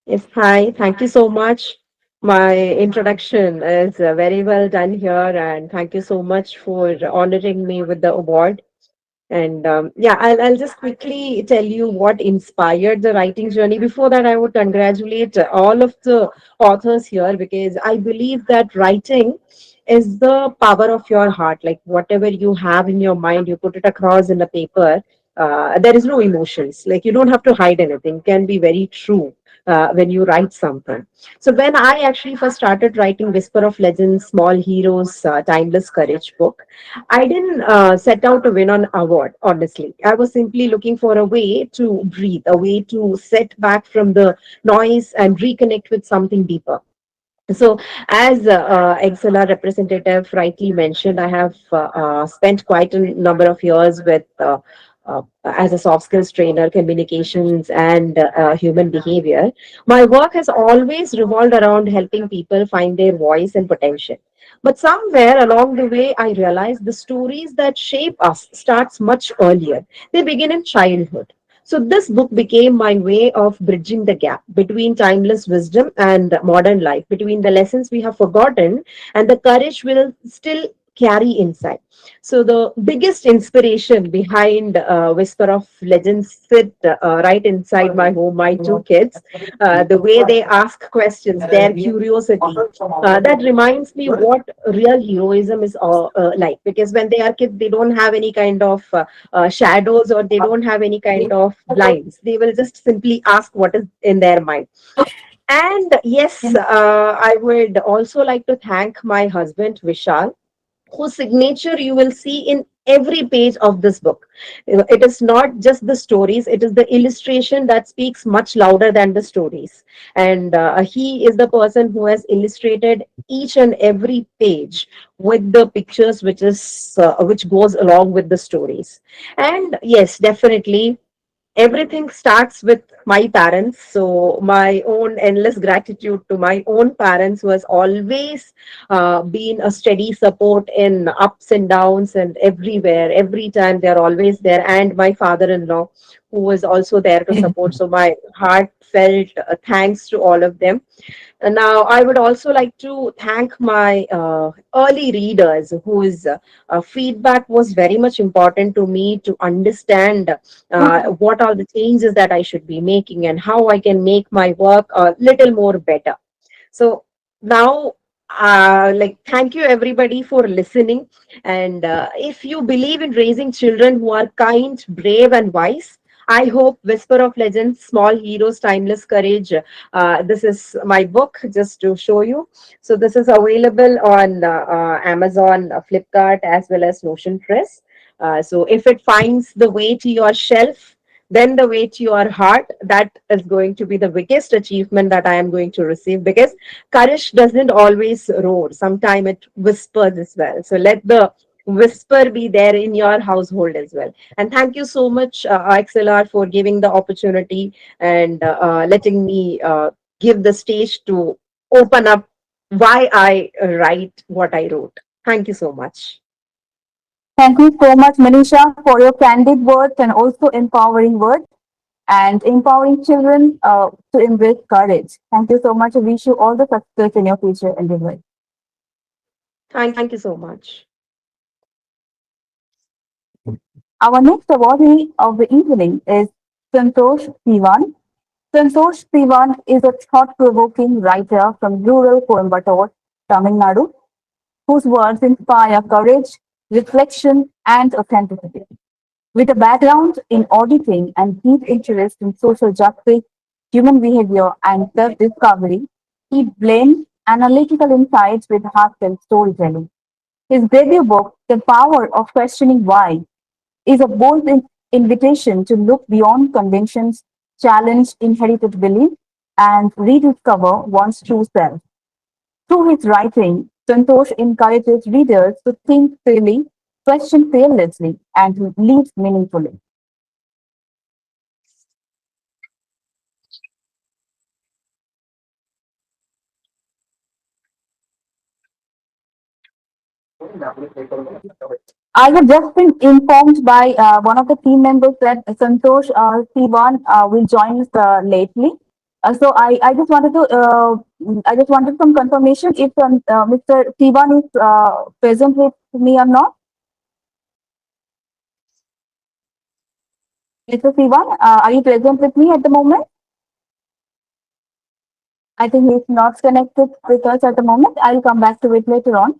[SPEAKER 9] Yes, hi. Thank you so much. My introduction is very well done here, and thank you so much for honoring me with the award. And yeah, I'll just quickly tell you what inspired the writing journey. Before that, I would congratulate all of the authors here because I believe that writing is the power of your heart. Like whatever you have in your mind, you put it across in the paper. There is no emotions. Like you don't have to hide anything. It can be very true when you write something. So when I actually first started writing Whisper of Legends, Small Heroes, Timeless Courage book, I didn't set out to win an award, honestly. I was simply looking for a way to breathe, a way to set back from the noise and reconnect with something deeper. So, as XLR representative rightly mentioned, I have spent quite a number of years with as a soft skills trainer, communications, and human behavior. My work has always revolved around helping people find their voice and potential. But somewhere along the way, I realized the stories that shape us starts much earlier. They begin in childhood. So this book became my way of bridging the gap between timeless wisdom and modern life, between the lessons we have forgotten and the courage we'll still carry inside. So the biggest inspiration behind Whisper of Legends sit right inside my home. My two kids, the way they ask questions, their curiosity. That reminds me what real heroism is like. Because when they are kids, they don't have any kind of shadows or they don't have any kind of blinds. They will just simply ask what is in their mind. And yes, I would also like to thank my husband, Vishal, whose signature you will see in every page of this book. It is not just the stories, it is the illustration that speaks much louder than the stories. And he is the person who has illustrated each and every page with the pictures which goes along with the stories. And yes, definitely everything starts with my parents. So my own endless gratitude to my own parents, who has always been a steady support in ups and downs and everywhere. Every time they're always there. And my father-in-law, who was also there to support. So my heartfelt thanks to all of them. And now, I would also like to thank my early readers whose feedback was very much important to me to understand what are the changes that I should be making and how I can make my work a little more better. So now, like, thank you everybody for listening. And if you believe in raising children who are kind, brave, and wise, I hope Whisper of Legends, Small Heroes, Timeless Courage. This is my book, just to show you. So this is available on Amazon, Flipkart, as well as Notion Press. So if it finds the way to your shelf, then the way to your heart, that is going to be the biggest achievement that I am going to receive, because courage doesn't always roar. Sometimes it whispers as well. So let the whisper be there in your household as well. And thank you so much, XLR, for giving the opportunity and letting me give the stage to open up why I write what I wrote. Thank you so much.
[SPEAKER 1] Thank you so much, Manisha, for your candid words and also empowering words and empowering children to embrace courage. Thank you so much. I wish you all the success in your future endeavors.
[SPEAKER 9] Thank you so much.
[SPEAKER 1] Our next awardee of the evening is Santosh Sivan. Santosh Sivan is a thought-provoking writer from rural Coimbatore, Tamil Nadu, whose words inspire courage, reflection, and authenticity. With a background in auditing and deep interest in social justice, human behavior, and self discovery, he blends analytical insights with heartfelt storytelling. His debut book, The Power of Questioning Why, is a bold invitation to look beyond conventions, challenge inherited beliefs, and rediscover one's true self. Through his writing, Santosh encourages readers to think freely, question fearlessly, and to live meaningfully. I have just been informed by one of the team members that Santosh Sivan will join us lately. So I just wanted to I just wanted some confirmation if Mr. Sivan is present with me or not. Mr. Sivan, are you present with me at the moment? I think he's not connected with us at the moment. I'll come back to it later on.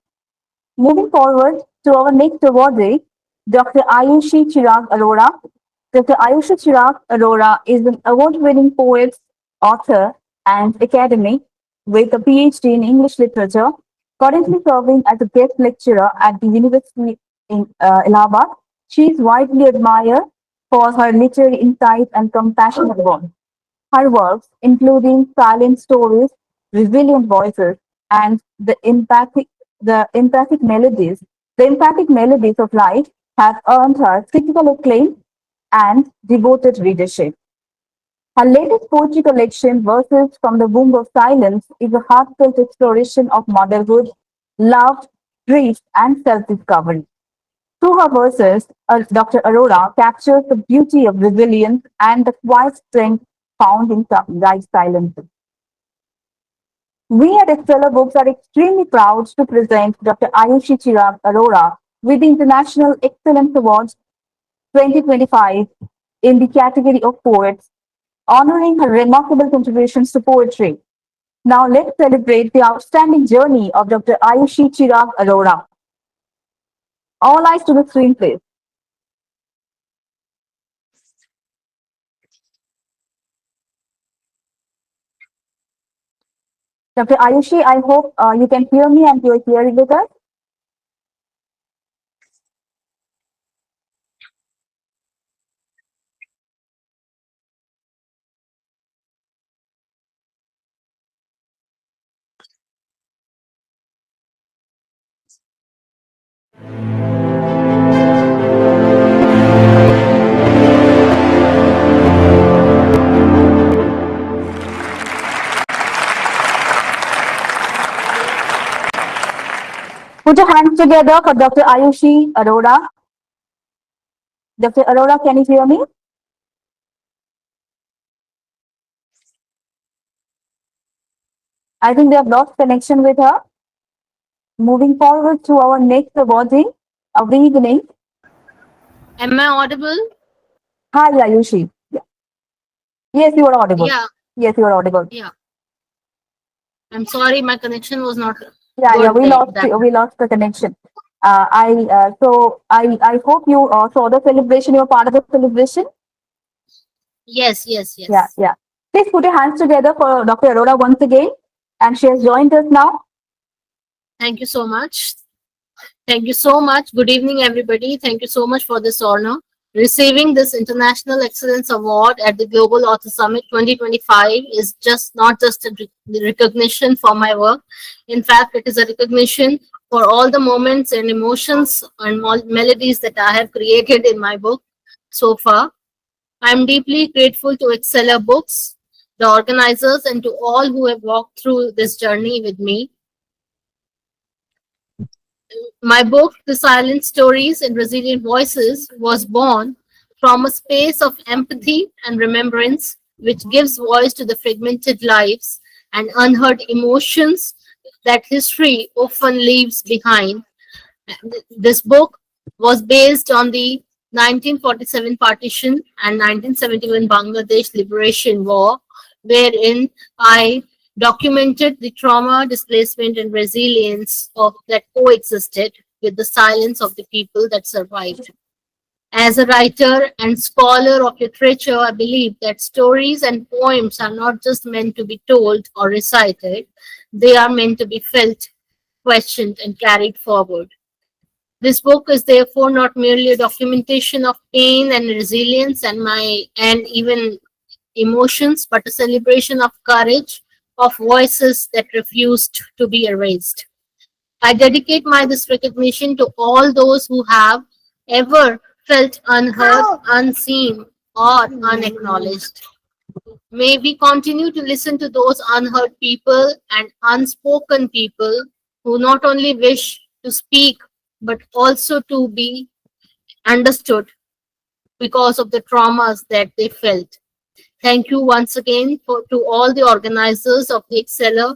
[SPEAKER 1] Moving forward to our next awardee, Dr. Ayushi Chirag Arora. Dr. Ayushi Chirag Arora is an award-winning poet, author, and academic with a PhD in English literature, currently serving as a guest lecturer at the University in Allahabad. She is widely admired for her literary insight and compassionate work. Her works, including Silent Stories, Resilient Voices, and the empathic melodies of life, have earned her critical acclaim and devoted readership. Her latest poetry collection, Verses from the Womb of Silence, is a heartfelt exploration of motherhood, love, grief, and self-discovery. Through her verses, Dr. Arora captures the beauty of resilience and the quiet strength found in life's silence. We at Exceller Books are extremely proud to present Dr. Ayushi Chirag Arora with the International Excellence Awards 2025 in the category of poets, honoring her remarkable contributions to poetry. Now let's celebrate the outstanding journey of Dr. Ayushi Chirag Arora. All eyes to the screen, please. Dr. Ayushi, I hope you can hear me and you are hearing with us. Put your hands together for Dr. Ayushi Arora. Dr. Arora, can you hear me? I think we have lost connection with her. Moving forward to our next awardee of the evening.
[SPEAKER 6] Am I audible?
[SPEAKER 1] Hi, Ayushi. Yeah. Yes, you are audible.
[SPEAKER 6] Yeah,
[SPEAKER 1] Yes, you are audible.
[SPEAKER 6] yeah. I'm sorry, my connection was not
[SPEAKER 1] Yeah,
[SPEAKER 6] good
[SPEAKER 1] we
[SPEAKER 6] there.
[SPEAKER 1] lost we lost the connection. I hope you saw the celebration. You were part of the celebration.
[SPEAKER 6] Yes, yes,
[SPEAKER 1] Yeah,
[SPEAKER 6] yes.
[SPEAKER 1] yeah. Please put your hands together for Dr. Arora once again, and she has joined us now.
[SPEAKER 6] Thank you so much. Thank you so much. Good evening, everybody. Thank you so much for this honor. Receiving this International Excellence Award at the Global Author Summit 2025 is not just a recognition for my work. In fact, it is a recognition for all the moments and emotions and melodies that I have created in my book so far. I'm deeply grateful to Exceller Books, the organizers, and to all who have walked through this journey with me. My book, The Silent Stories and Resilient Voices, was born from a space of empathy and remembrance, which gives voice to the fragmented lives and unheard emotions that history often leaves behind. This book was based on the 1947 partition and 1971 Bangladesh Liberation War, wherein I documented the trauma, displacement, and resilience of that coexisted with the silence of the people that survived. As a writer and scholar of literature, I believe that stories and poems are not just meant to be told or recited, they are meant to be felt, questioned, and carried forward. This book is therefore not merely a documentation of pain and resilience and even emotions, but a celebration of courage, of voices that refused to be erased. I dedicate my this recognition to all those who have ever felt unheard, unseen, or unacknowledged. May we continue to listen to those unheard people and unspoken people who not only wish to speak but also to be understood because of the traumas that they felt. Thank you once again to all the organizers of the Exceller,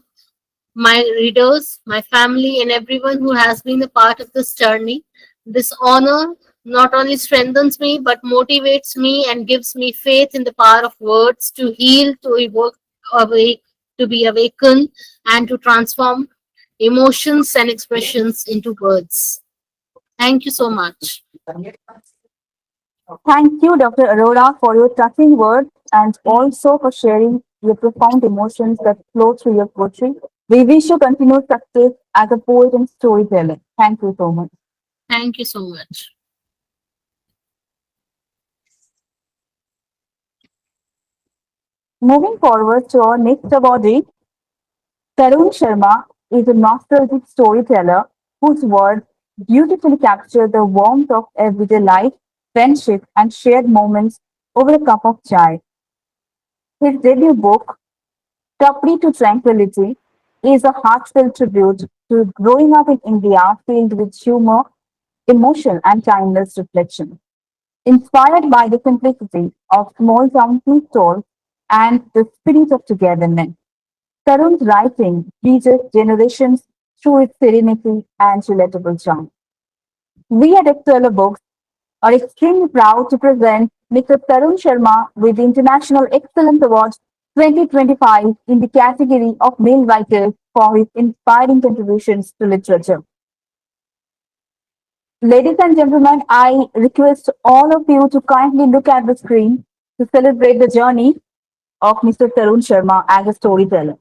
[SPEAKER 6] my readers, my family, and everyone who has been a part of this journey. This honor not only strengthens me but motivates me and gives me faith in the power of words to heal, to evoke, awake, to be awakened, and to transform emotions and expressions into words. Thank you so much.
[SPEAKER 1] Thank you, Dr. Arora, for your touching words and also for sharing your profound emotions that flow through your poetry. We wish you continued success as a poet and storyteller. Thank you so much.
[SPEAKER 6] Thank you so much.
[SPEAKER 1] Moving forward to our next awardee, Tarun Sharma is a nostalgic storyteller whose words beautifully capture the warmth of everyday life, friendship, and shared moments over a cup of chai. His debut book, Tapri to Tranquility, is a heartfelt tribute to growing up in India filled with humor, emotion, and timeless reflection. Inspired by the simplicity of small town tea stalls and the spirit of togetherness, Tarun's writing reaches generations through its serenity and relatable charm. We at Excella Books are extremely proud to present Mr. Tarun Sharma with the International Excellence Award 2025 in the category of male writers for his inspiring contributions to literature. Ladies and gentlemen, I request all of you to kindly look at the screen to celebrate the journey of Mr. Tarun Sharma as a storyteller.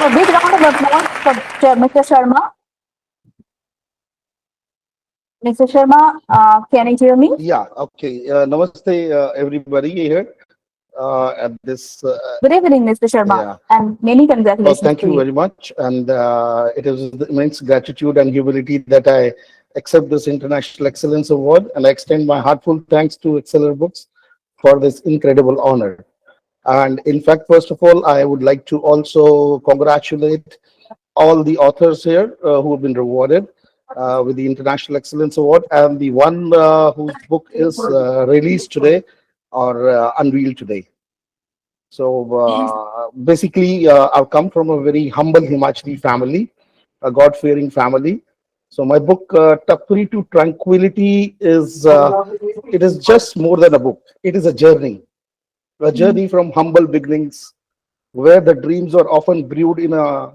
[SPEAKER 1] A big round of applause for Mr. Sharma. Mr. Sharma, can you hear me?
[SPEAKER 10] Yeah, okay. Namaste, everybody here at this.
[SPEAKER 1] Good evening, Mr. Sharma,
[SPEAKER 10] Yeah.
[SPEAKER 1] and many
[SPEAKER 10] Well,
[SPEAKER 1] congratulations
[SPEAKER 10] thank
[SPEAKER 1] to
[SPEAKER 10] you
[SPEAKER 1] you.
[SPEAKER 10] very much. And it is with immense gratitude and humility that I accept this International Excellence Award, and I extend my heartfelt thanks to Exceller Books for this incredible honor. And in fact, first of all, I would like to also congratulate all the authors here who have been rewarded with the International Excellence Award, and the one whose book is released today or unveiled today. So basically, I've come from a very humble Himachali family, a God-fearing family. So my book, Tapri to Tranquility, is it is just more than a book. It is a journey from humble beginnings where the dreams are often brewed in a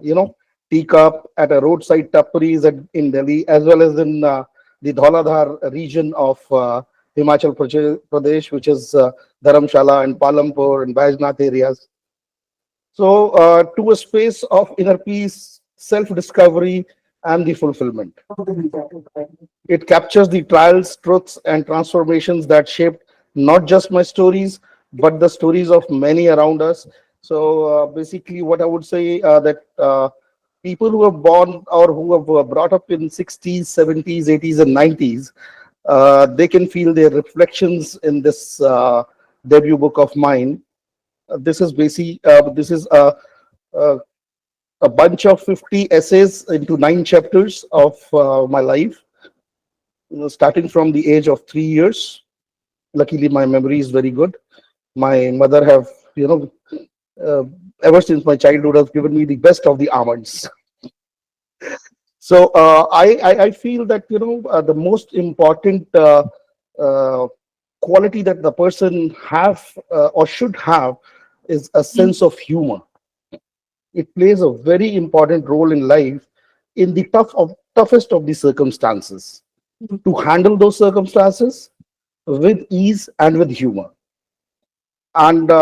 [SPEAKER 10] teacup at a roadside tapris in Delhi, as well as in the Dhauladhar region of Himachal Pradesh, which is Dharamshala and Palampur and Bajnath areas. So to a space of inner peace, self-discovery, and the fulfillment. It captures the trials, truths, and transformations that shaped not just my stories, but the stories of many around us. So basically, what I would say that people who are born or who have brought up in 60s, 70s, 80s, and 90s, they can feel their reflections in this debut book of mine. This is a, a bunch of 50 essays into 9 chapters of my life, starting from the age of 3 years. Luckily, my memory is very good. My mother have, you know, uh, ever since my childhood, has given me the best of the almonds. So I feel that the most important uh, quality that the person have or should have is a sense of humor. It plays a very important role in life in the toughest of the circumstances, to handle those circumstances with ease and with humor. And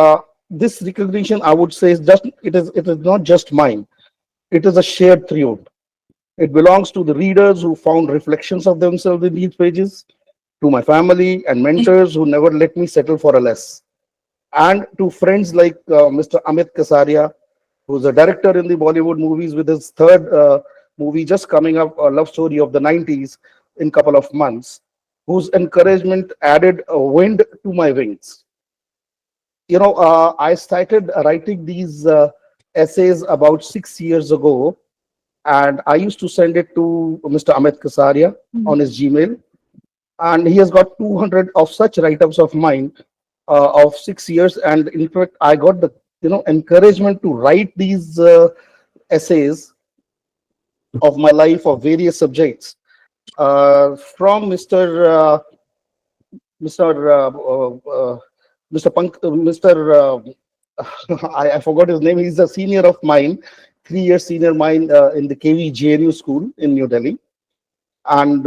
[SPEAKER 10] this recognition, I would say, is just it is not just mine. It is a shared triumph. It belongs to the readers who found reflections of themselves in these pages, to my family and mentors who never let me settle for a less, and to friends like Mr. Amit Kasaria, who's a director in the Bollywood movies with his third movie just coming up, a love story of the 90s, in couple of months, whose encouragement added a wind to my wings. I started writing these essays about 6 years ago, and I used to send it to Mr. Amit Kasaria on his Gmail, and he has got 200 of such write-ups of mine of 6 years. And in fact, I got the encouragement to write these essays of my life of various subjects from Mr. Mr. I forgot his name. He's a senior of mine, 3 year senior mine in the KV JNU school in New Delhi. And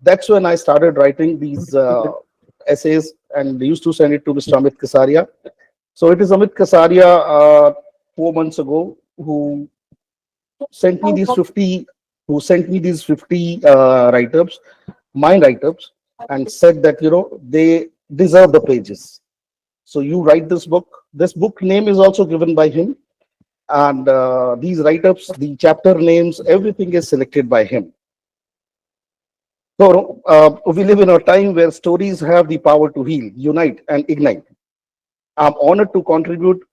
[SPEAKER 10] that's when I started writing these essays and used to send it to Mr. Amit Kasaria. So it is Amit Kasaria 4 months ago who sent me these 50 write-ups, mine write-ups, and said that they deserve the pages. So you write this book. This book name is also given by him, and these write-ups, the chapter names, everything is selected by him. So we live in a time where stories have the power to heal, unite, and ignite. I'm honored to contribute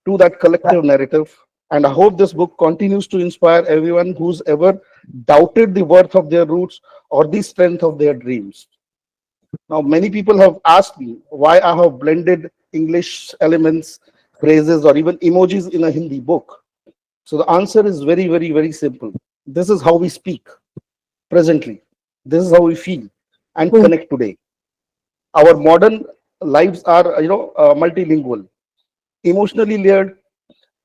[SPEAKER 10] to that collective narrative, and I hope this book continues to inspire everyone who's ever doubted the worth of their roots or the strength of their dreams. Now, many people have asked me why I have blended English elements, phrases, or even emojis in a Hindi book. So the answer is very, very, very simple. This is how we speak presently. This is how we feel and connect today. Our modern lives are, multilingual, emotionally layered,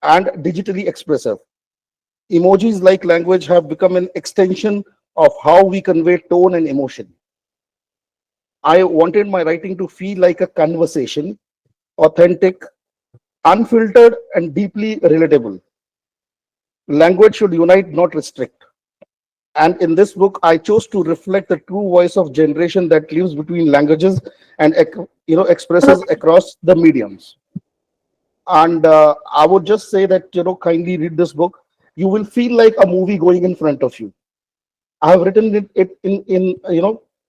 [SPEAKER 10] and digitally expressive. Emojis, like language, have become an extension of how we convey tone and emotion. I wanted my writing to feel like a conversation, authentic, unfiltered, and deeply relatable. Language should unite, not restrict. And in this book, I chose to reflect the true voice of generation that lives between languages and expresses across the mediums. And I would just say that kindly read this book. You will feel like a movie going in front of you. I have written it in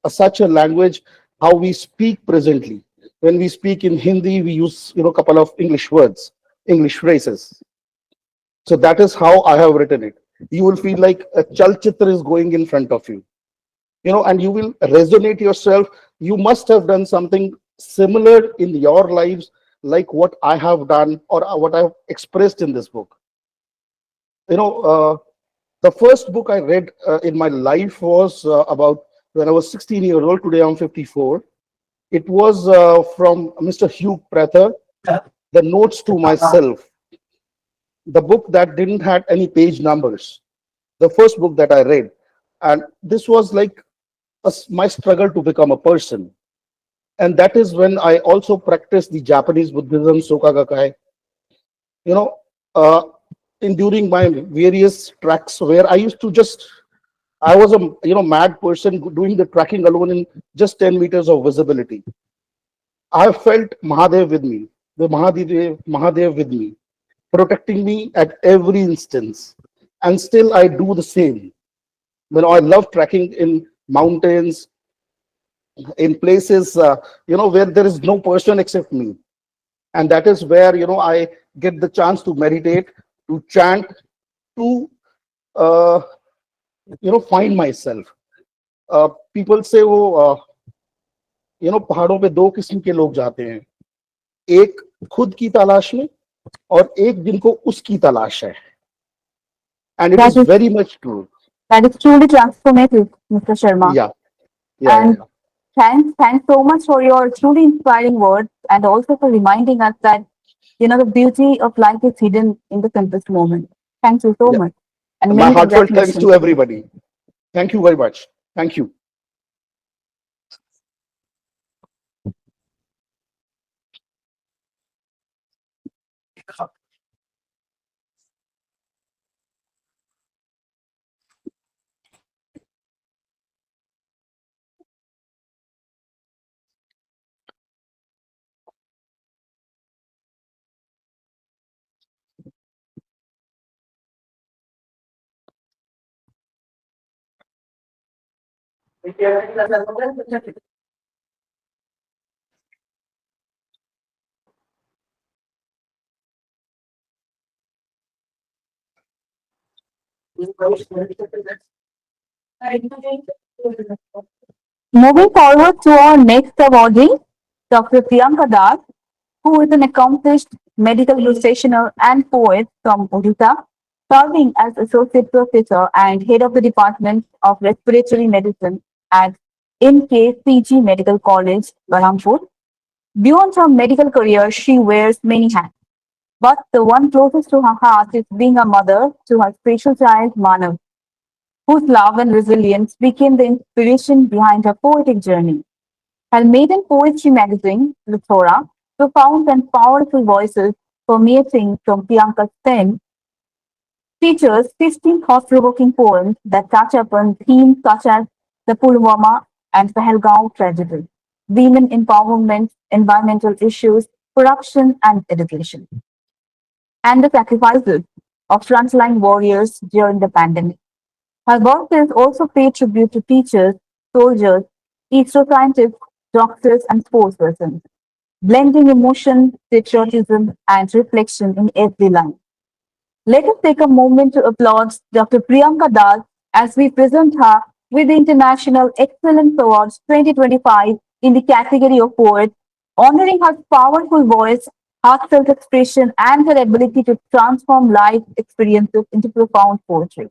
[SPEAKER 10] such a language how we speak presently. When we speak in Hindi, we use a couple of English words, English phrases. So that is how I have written it. You will feel like a chalchitra is going in front of you, and you will resonate yourself. You must have done something similar in your lives, like what I have done or what I've expressed in this book. The first book I read in my life was about when I was 16 years old. Today I'm 54. It was from Mr. Hugh Prather, The Notes to Myself, the book that didn't have any page numbers, the first book that I read. And this was like my struggle to become a person. And that is when I also practiced the Japanese Buddhism, Soka Gakkai. You know, uh, during my various tracks where I used to I was a mad person doing the tracking alone in just 10 meters of visibility. I felt Mahadev with me. the Mahadev with me, protecting me at every instance. And still I do the same. I love trekking in mountains, in places, where there is no person except me. And that is where, I get the chance to meditate, to chant, to, uh, find myself. People say, पहाड़ों पे दो किस्म के लोग जाते हैं, एक खुद की तलाश में और एक जिनको उसकी तलाश है. And it is very much true.
[SPEAKER 1] That is truly transformative, Mr. Sharma.
[SPEAKER 10] Yeah.
[SPEAKER 1] And thanks so much for your truly inspiring words, and also for reminding us that the beauty of life is hidden in the simplest moment. Thank you so much, and
[SPEAKER 10] My
[SPEAKER 1] many
[SPEAKER 10] heartfelt thanks
[SPEAKER 1] congratulations.
[SPEAKER 10] to everybody. Thank you very much. Thank you.
[SPEAKER 1] Moving forward to our next awardee, Dr. Priyanka Das, who is an accomplished medical practitioner and poet from Odisha, serving as Associate Professor and Head of the Department of Respiratory Medicine at NKCG Medical College, Berhampur. Beyond her medical career, she wears many hats. But the one closest to her heart is being a mother to her special child, Manav, whose love and resilience became the inspiration behind her poetic journey. Her maiden poetry magazine, Luthora, profound and powerful voices permeating from Priyanka's pen, features 15 thought-provoking poems that touch upon themes such as the Pulwama and Pahalgaon tragedy, women empowerment, environmental issues, corruption and education, and the sacrifices of frontline warriors during the pandemic. Her verses also pay tribute to teachers, soldiers, scientists, doctors, and sportspersons, blending emotion, patriotism, and reflection in every line. Let us take a moment to applaud Dr. Priyanka Das as we present her with the International Excellence Awards 2025 in the category of poet, honoring her powerful voice, heartfelt expression, and her ability to transform life experiences into profound poetry.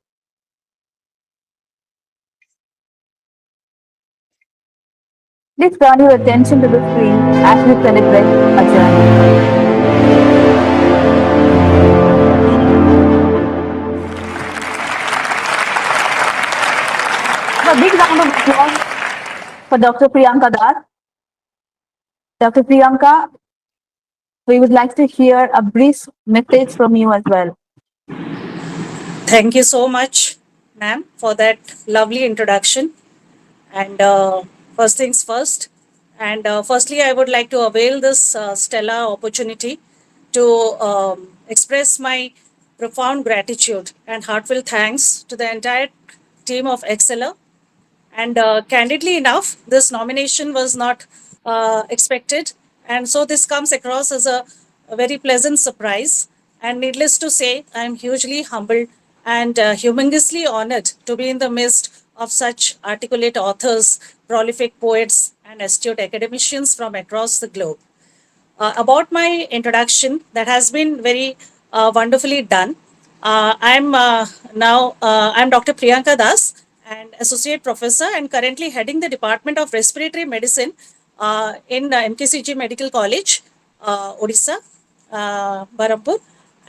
[SPEAKER 1] Please turn your attention to the screen as we celebrate a journey. A big round of applause for Dr. Priyanka Das. Dr. Priyanka, we would like to hear a brief message from you as well.
[SPEAKER 11] Thank you so much, ma'am, for that lovely introduction. And first things first. And firstly, I would like to avail this stellar opportunity to express my profound gratitude and heartfelt thanks to the entire team of Exceller. And candidly enough, this nomination was not expected. And so this comes across as a very pleasant surprise. And needless to say, I am hugely humbled and humongously honored to be in the midst of such articulate authors, prolific poets, and astute academicians from across the globe. About my introduction, that has been very wonderfully done. I'm Dr. Priyanka Das, and associate professor, and currently heading the Department of Respiratory Medicine in MKCG Medical College, Odisha, Berhampur.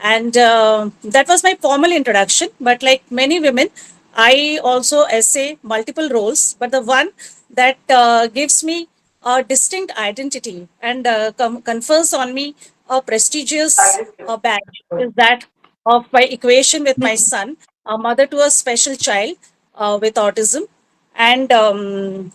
[SPEAKER 11] And that was my formal introduction. But like many women, I also essay multiple roles, but the one that gives me a distinct identity and confers on me a prestigious badge is that of my equation with my son, a mother to a special child with autism. And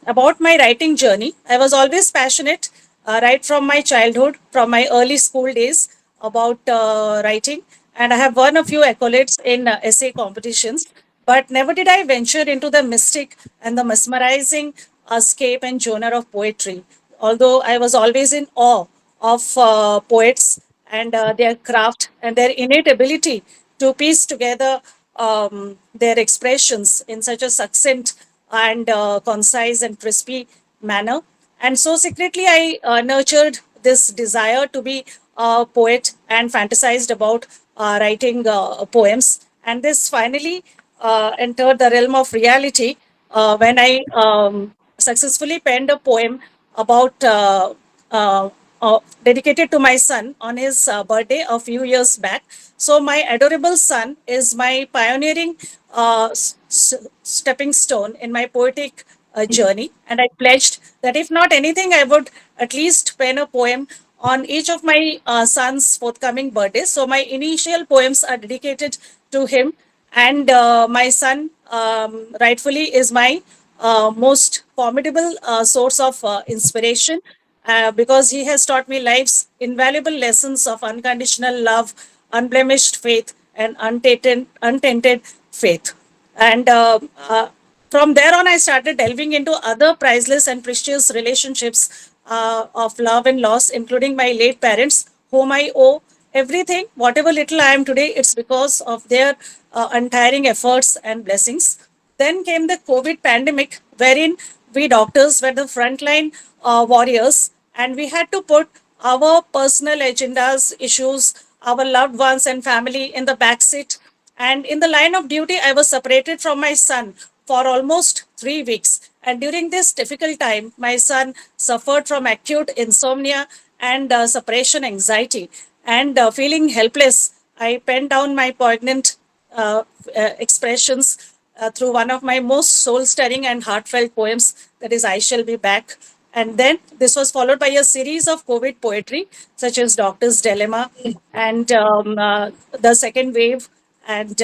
[SPEAKER 11] about my writing journey, I was always passionate right from my childhood, from my early school days, about writing. And I have won a few accolades in essay competitions. But never did I venture into the mystic and the mesmerizing scape and genre of poetry. Although I was always in awe of poets and their craft and their innate ability to piece together their expressions in such a succinct and concise and crispy manner. And so secretly, I nurtured this desire to be a poet and fantasized about writing poems. And this finally entered the realm of reality when I successfully penned a poem about uh, dedicated to my son on his birthday a few years back. So my adorable son is my pioneering stepping stone in my poetic journey, and I pledged that if not anything, I would at least pen a poem on each of my son's forthcoming birthdays. So my initial poems are dedicated to him, and my son rightfully is my most formidable source of inspiration because he has taught me life's invaluable lessons of unconditional love, unblemished faith, and untainted faith. And from there on, I started delving into other priceless and precious relationships of love and loss, including my late parents, whom I owe everything. Whatever little I am today, it's because of their untiring efforts and blessings. Then came the COVID pandemic, wherein we doctors were the frontline warriors, and we had to put our personal agendas, issues, our loved ones and family in the backseat. And in the line of duty, I was separated from my son for almost 3 weeks. And during this difficult time, my son suffered from acute insomnia and separation anxiety. And feeling helpless, I penned down my poignant expressions through one of my most soul stirring and heartfelt poems, that is, I Shall Be Back. And then this was followed by a series of COVID poetry, such as Doctor's Dilemma and The Second Wave and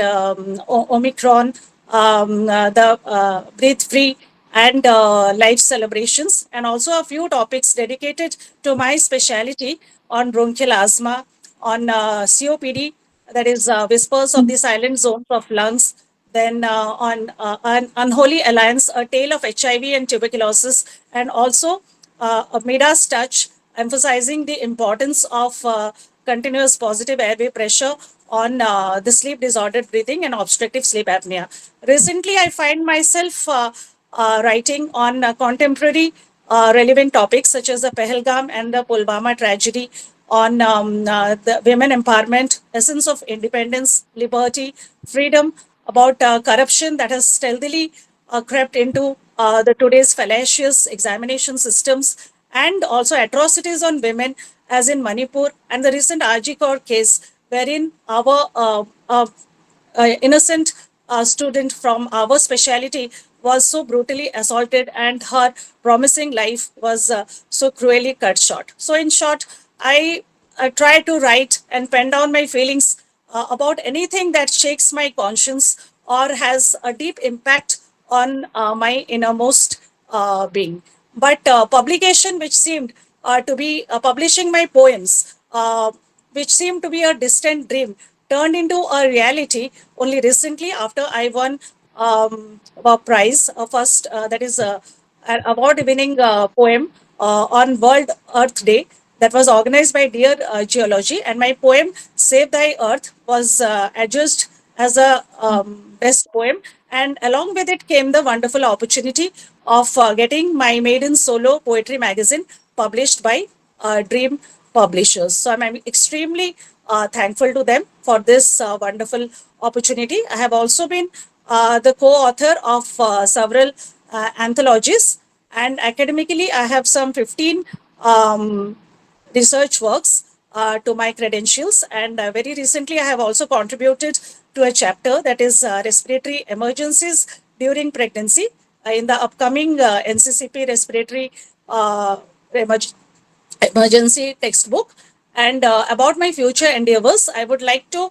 [SPEAKER 11] Omicron, the Breathe Free and life celebrations, and also a few topics dedicated to my specialty on bronchial asthma, on COPD, that is Whispers of the Silent Zones of Lungs, then on Unholy Alliance, a tale of HIV and tuberculosis, and also a Midas touch, emphasizing the importance of continuous positive airway pressure on the sleep disordered breathing and obstructive sleep apnea. Recently, I find myself writing on contemporary relevant topics such as the Pahalgam and the Pulwama tragedy, on the women empowerment, essence of independence, liberty, freedom, about corruption that has stealthily crept into the today's fallacious examination systems, and also atrocities on women, as in Manipur, and the recent RG Kaur case, wherein our innocent student from our specialty was so brutally assaulted and her promising life was so cruelly cut short. So, in short, I try to write and pen down my feelings about anything that shakes my conscience or has a deep impact on my innermost being. But publication, which seemed to be publishing my poems, which seemed to be a distant dream, turned into a reality only recently after I won a prize, first, that is an award winning poem on World Earth Day, that was organized by Dear Geology. And my poem, Save Thy Earth, was adjudged as a best poem. And along with it came the wonderful opportunity of getting my maiden solo poetry magazine published by Dream Publishers. So I'm extremely thankful to them for this wonderful opportunity. I have also been the co-author of several anthologies, and academically I have some 15 research works to my credentials. And very recently, I have also contributed to a chapter that is respiratory emergencies during pregnancy in the upcoming NCCP respiratory emerg- emergency textbook. And about my future endeavors, I would like to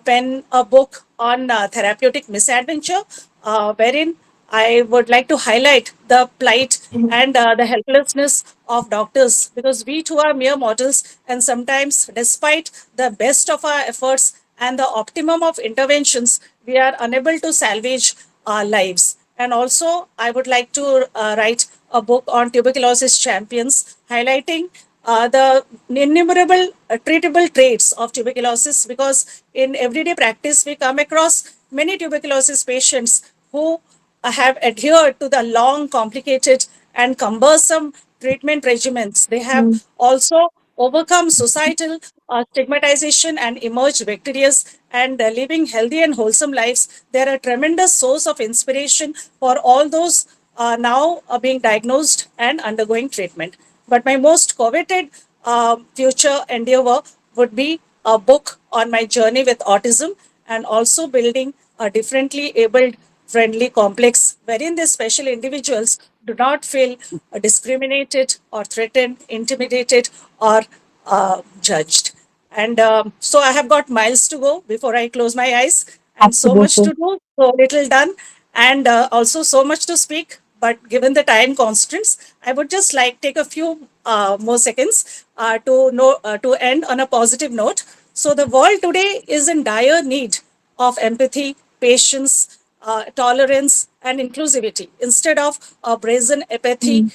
[SPEAKER 11] pen a book on therapeutic misadventure, wherein I would like to highlight the plight and the helplessness of doctors, because we too are mere mortals, and sometimes, despite the best of our efforts and the optimum of interventions, we are unable to salvage our lives. And also, I would like to write a book on tuberculosis champions, highlighting the innumerable treatable traits of tuberculosis, because in everyday practice we come across many tuberculosis patients who have adhered to the long, complicated, and cumbersome treatment regimens. They have also overcome societal stigmatization and emerged victorious and living healthy and wholesome lives. They are a tremendous source of inspiration for all those now being diagnosed and undergoing treatment. But my most coveted future endeavor would be a book on my journey with autism, and also building a differently abled friendly complex wherein these special individuals do not feel discriminated or threatened, intimidated, or judged. And so I have got miles to go before I close my eyes, and so much
[SPEAKER 1] Absolutely.
[SPEAKER 11] to do, so little done, and also so much to speak. But given the time constraints, I would just like take a few more seconds to end on a positive note. So the world today is in dire need of empathy, patience, tolerance, and inclusivity instead of brazen apathy,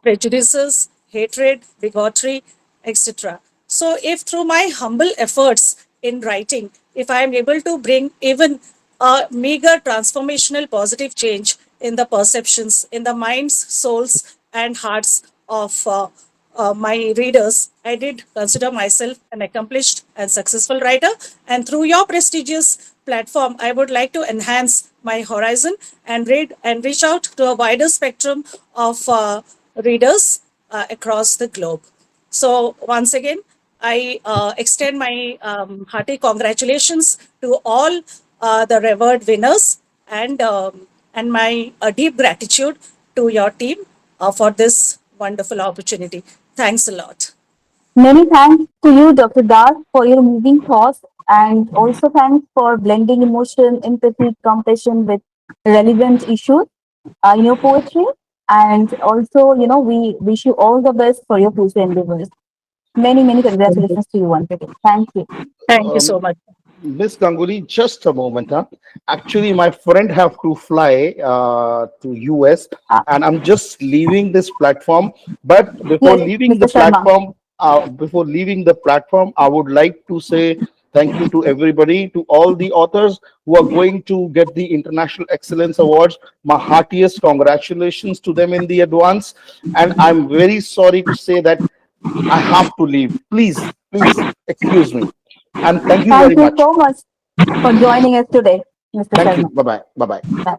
[SPEAKER 11] prejudices, hatred, bigotry, etc. So, if through my humble efforts in writing, if I am able to bring even a meager transformational positive change in the perceptions, in the minds, souls, and hearts of my readers, I did consider myself an accomplished and successful writer. And through your prestigious platform, I would like to enhance my horizon and read and reach out to a wider spectrum of readers across the globe. So, once again, I extend my hearty congratulations to all the revered winners, and my deep gratitude to your team for this wonderful opportunity. Thanks a lot.
[SPEAKER 1] Many thanks to you, Dr. Das, for your moving thoughts, and also thanks for blending emotion, empathy, compassion with relevant issues in your poetry. And also, we wish you all the best for your future endeavors. Many, many congratulations to you once again. Thank you.
[SPEAKER 11] Thank you so much.
[SPEAKER 10] Miss Ganguly, just a moment, huh? Actually, my friend have to fly to US, and I'm just leaving this platform. But
[SPEAKER 1] Yes, Mr. Sharma.
[SPEAKER 10] before leaving the platform, I would like to say thank you to everybody, to all the authors who are going to get the International Excellence Awards. My heartiest congratulations to them in the advance. And I'm very sorry to say that I have to leave. Please excuse me. And thank you very
[SPEAKER 1] Thank you
[SPEAKER 10] much.
[SPEAKER 1] so much for joining us today, Mr.
[SPEAKER 10] Thank you.
[SPEAKER 1] Sharma.
[SPEAKER 10] Bye bye. Bye bye.
[SPEAKER 1] Bye.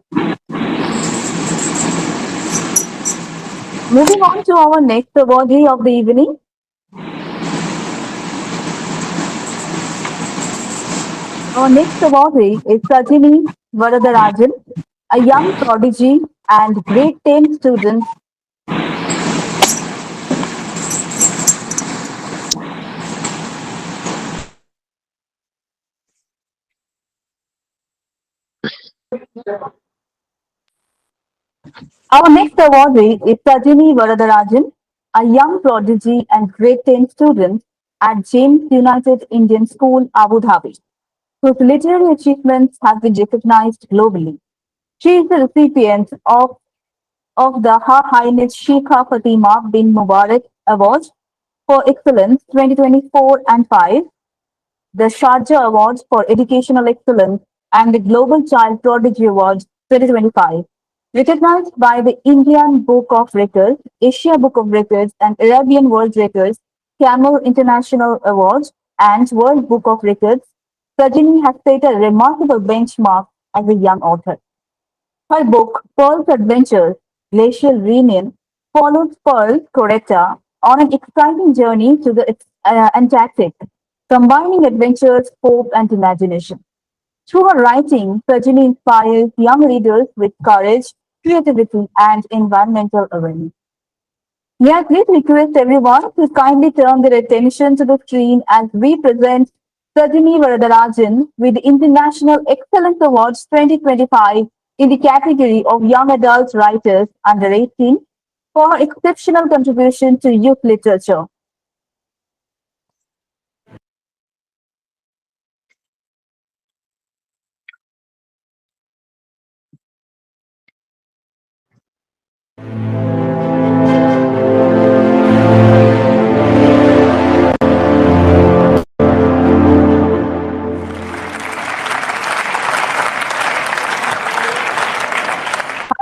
[SPEAKER 1] Moving on to our next awardee of the evening. Our next awardee is Sajini Varadarajan, a young prodigy and grade 10 student. Our next awardee is Sajini Varadarajan, a young prodigy and grade 10 student at James United Indian School, Abu Dhabi, whose literary achievements have been recognized globally. She is the recipient of the Her Highness Sheikha Fatima bin Mubarak Award for Excellence 2024 and 5, the Sharjah Awards for Educational Excellence, and the Global Child Prodigy Awards 2025. Recognized by the Indian Book of Records, Asia Book of Records, and Arabian World Records, Camel International Awards, and World Book of Records, Sajini has set a remarkable benchmark as a young author. Her book, Pearl's Adventures, Glacial Reunion, follows Pearl Coretta on an exciting journey to the Antarctic, combining adventures, hope, and imagination. Through her writing, Sajini inspires young readers with courage, creativity, and environmental awareness. May I please request everyone to kindly turn their attention to the screen as we present Sajini Varadarajan with the International Excellence Awards 2025 in the category of young adult writers under 18 for her exceptional contribution to youth literature.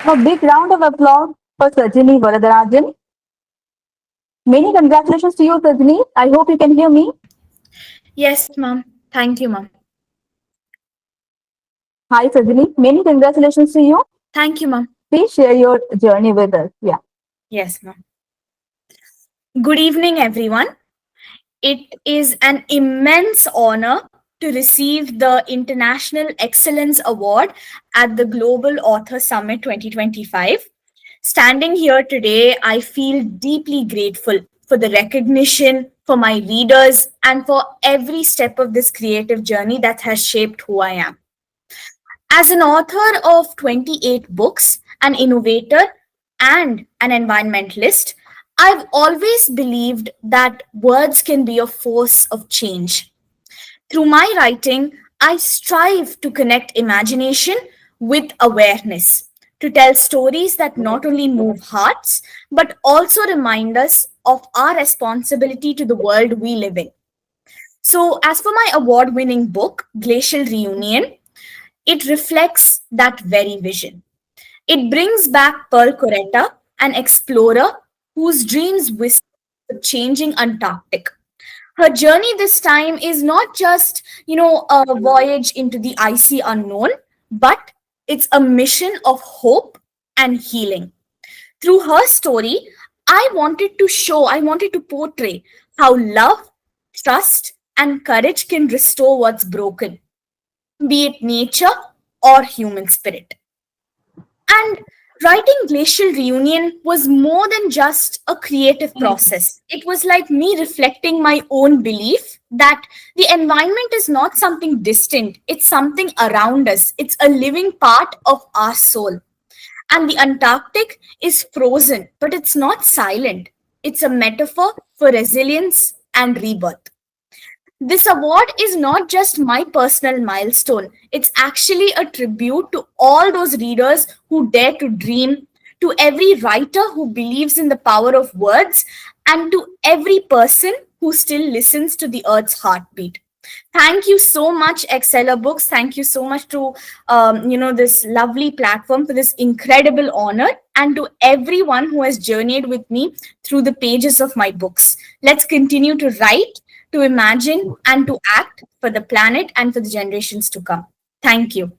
[SPEAKER 1] Have a big round of applause for Sajini Varadarajan. Many congratulations to you, Sajini. I hope you can hear me.
[SPEAKER 12] Yes, ma'am. Thank you, ma'am.
[SPEAKER 1] Hi, Sajini. Many congratulations to you.
[SPEAKER 12] Thank you, ma'am.
[SPEAKER 1] Please share your journey with us. Yeah.
[SPEAKER 12] Yes, ma'am. Good evening, everyone. It is an immense honor to receive the International Excellence Award at the Global Author Summit 2025. Standing here today, I feel deeply grateful for the recognition, for my readers, and for every step of this creative journey that has shaped who I am. As an author of 28 books, an innovator, and an environmentalist, I've always believed that words can be a force of change. Through my writing, I strive to connect imagination with awareness, to tell stories that not only move hearts, but also remind us of our responsibility to the world we live in. So, as for my award winning book, Glacial Reunion, it reflects that very vision. It brings back Pearl Coretta, an explorer whose dreams whisper the changing Antarctic. Her journey this time is not just, a voyage into the icy unknown, but it's a mission of hope and healing. Through her story, I wanted to portray how love, trust, and courage can restore what's broken, be it nature or human spirit. And writing Glacial Reunion was more than just a creative process. It was like me reflecting my own belief that the environment is not something distant, it's something around us, it's a living part of our soul. And the Antarctic is frozen, but it's not silent. It's a metaphor for resilience and rebirth. This award is not just my personal milestone, it's actually a tribute to all those readers who dare to dream, to every writer who believes in the power of words, and to every person who still listens to the earth's heartbeat. Thank you so much, Exceller Books. Thank you so much to this lovely platform for this incredible honor, and to everyone who has journeyed with me through the pages of my books. Let's continue to write, to imagine, and to act for the planet and for the generations to come. Thank you.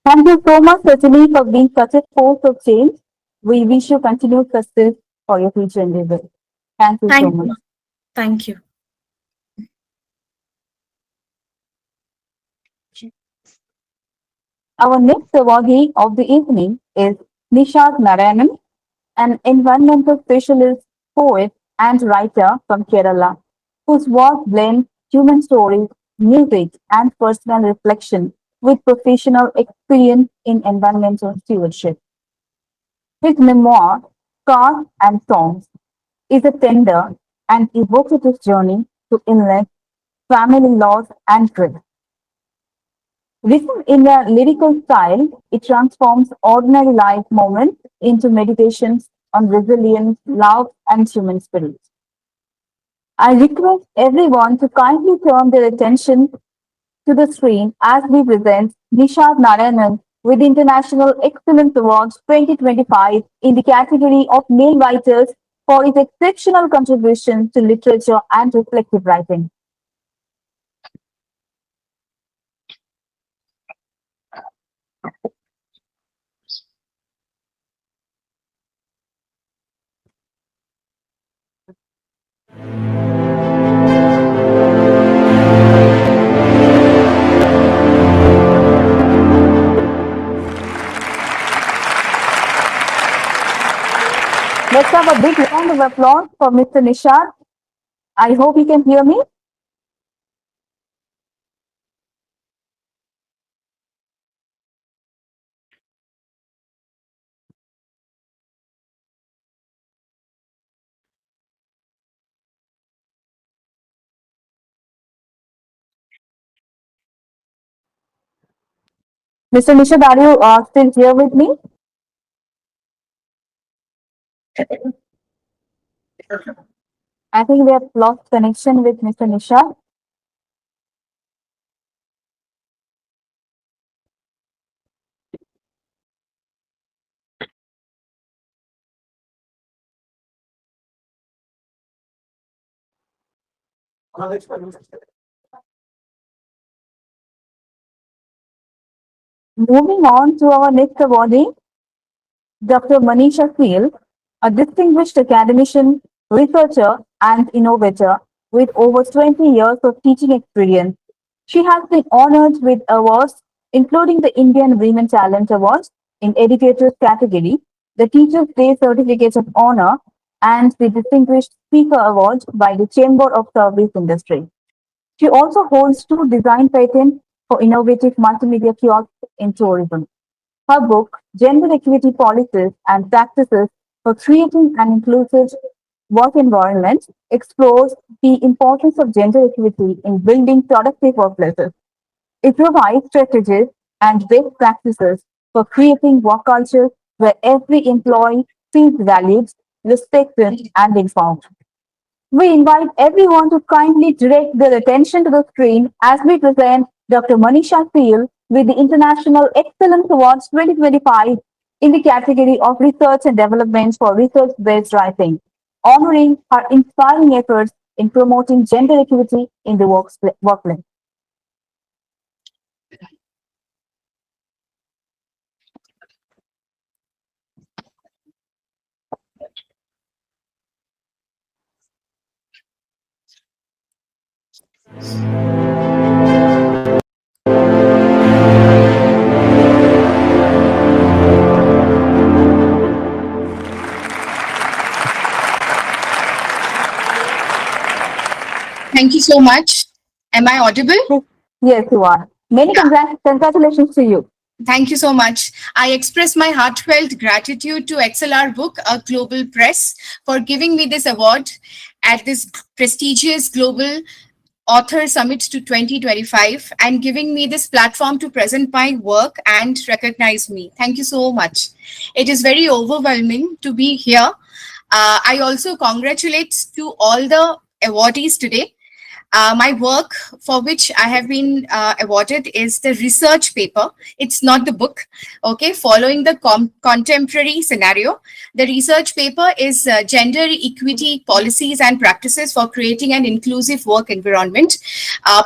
[SPEAKER 1] Thank you so much, Sajini, for being such a force of change. We wish you continued success for your future endeavors. Thank you so much.
[SPEAKER 12] Thank you.
[SPEAKER 1] Our next awardee of the evening is Nishad Narayanan, an environmental specialist, poet, and writer from Kerala, whose work blends human stories, music, and personal reflection with professional experience in environmental stewardship. His memoir, Scars and Songs, is a tender and evocative journey to illness, family loss, and grief. Written in a lyrical style, it transforms ordinary life moments into meditations on resilience, love, and human spirit. I request everyone to kindly turn their attention to the screen as we present Nishad Narayanan with International Excellence Awards 2025 in the category of male writers for his exceptional contribution to literature and reflective writing. Let's have a big round of applause for Mr. Nishad. I hope you can hear me. Mr. Nishad, are you still here with me? I think we have lost connection with Mr. Nishad. Moving on to our next awardee, Dr. Manisha Seal, a distinguished academician, researcher, and innovator with over 20 years of teaching experience. She has been honored with awards, including the Indian Women Talent Award in Educators category, the Teachers' Day Certificate of Honor, and the Distinguished Speaker Award by the Chamber of Service Industry. She also holds two design patents for innovative multimedia kiosks in tourism. Her book, Gender Equity Policies and Practices for Creating an Inclusive Work Environment, explores the importance of gender equity in building productive workplaces. It provides strategies and best practices for creating work cultures where every employee feels valued, respected, and informed. We invite everyone to kindly direct their attention to the screen as we present Dr. Manisha Seal with the International Excellence Awards 2025 in the category of Research and Development for Research-Based Writing, honoring her inspiring efforts in promoting gender equity in the workplace.
[SPEAKER 12] Thank you so much. Am I audible?
[SPEAKER 1] Yes, you are. Many congratulations to you.
[SPEAKER 12] Thank you so much. I express my heartfelt gratitude to XLR Book, a global press, for giving me this award at this prestigious global author summit to 2025 and giving me this platform to present my work and recognize me. Thank you so much. It is very overwhelming to be here. I also congratulate to all the awardees today. My work for which I have been awarded is the research paper. It's not the book. Okay, following the contemporary scenario, the research paper is Gender Equity Policies and Practices for Creating an Inclusive Work Environment,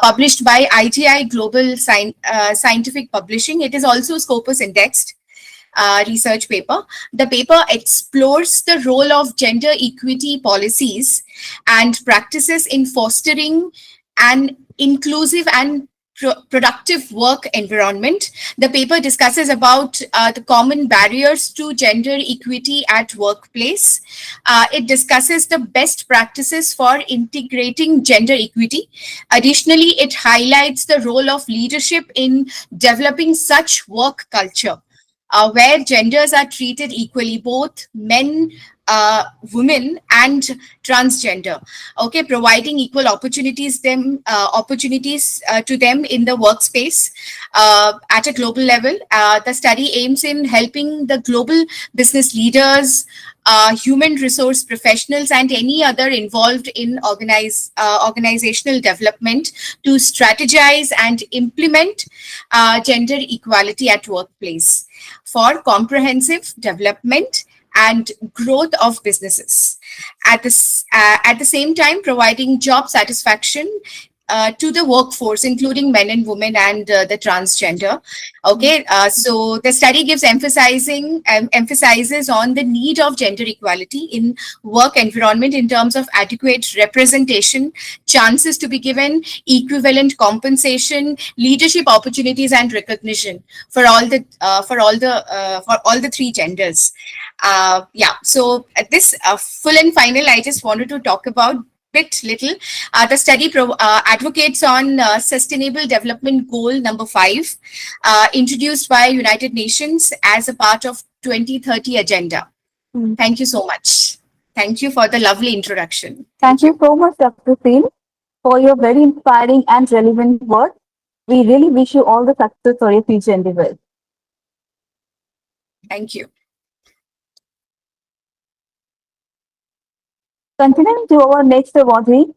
[SPEAKER 12] published by ITI Global Scientific Publishing. It is also Scopus indexed. Research paper. The paper explores the role of gender equity policies and practices in fostering an inclusive and productive work environment. The paper discusses about the common barriers to gender equity at workplace. It discusses the best practices for integrating gender equity. Additionally, it highlights the role of leadership in developing such work culture where genders are treated equally, both men, women, and transgender. Okay, providing equal opportunities to them in the workspace at a global level. The study aims in helping the global business leaders, human resource professionals, and any other involved in organizational development to strategize and implement gender equality at workplace for comprehensive development and growth of businesses. At the same time, providing job satisfaction to the workforce, including men and women and the transgender. Okay, so the study gives emphasizes on the need of gender equality in work environment in terms of adequate representation, chances to be given, equivalent compensation, leadership opportunities, and recognition for all the three genders. Yeah, so at this full and final, I just wanted to talk about little. The study advocates on Sustainable Development Goal number 5, introduced by United Nations as a part of 2030 agenda. Thank you so much. Thank you for the lovely introduction.
[SPEAKER 1] Thank you so much, Dr. Seal, for your very inspiring and relevant words. We really wish you all the success for your future endeavors.
[SPEAKER 12] Thank you.
[SPEAKER 1] Continuing to our next awardee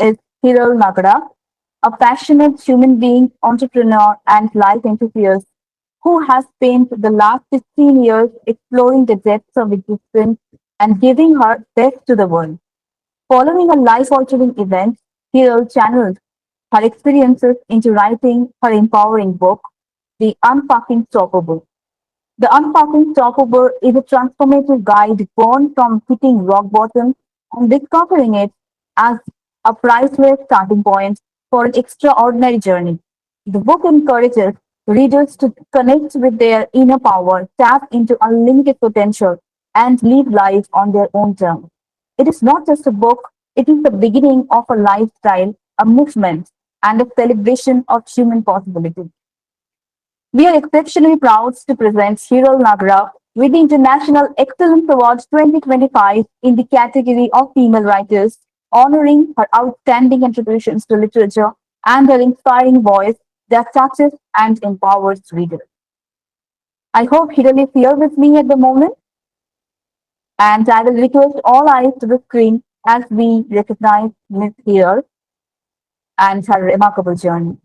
[SPEAKER 1] is Hiral Nagara, a passionate human being, entrepreneur, and life enthusiast who has spent the last 16 years exploring the depths of existence and giving her best to the world. Following a life-altering event, Hiral channeled her experiences into writing her empowering book, The Unfucking Stoppable. The Unpacking Stopover is a transformative guide born from hitting rock bottom and discovering it as a priceless starting point for an extraordinary journey. The book encourages readers to connect with their inner power, tap into unlimited potential, and live life on their own terms. It is not just a book, it is the beginning of a lifestyle, a movement, and a celebration of human possibility. We are exceptionally proud to present Hiral Nagara with the International Excellence Award 2025 in the category of female writers, honoring her outstanding contributions to literature and her inspiring voice that touches and empowers readers. I hope Hiral is here with me at the moment, and I will request all eyes to the screen as we recognize Ms. Hiral and her remarkable journey.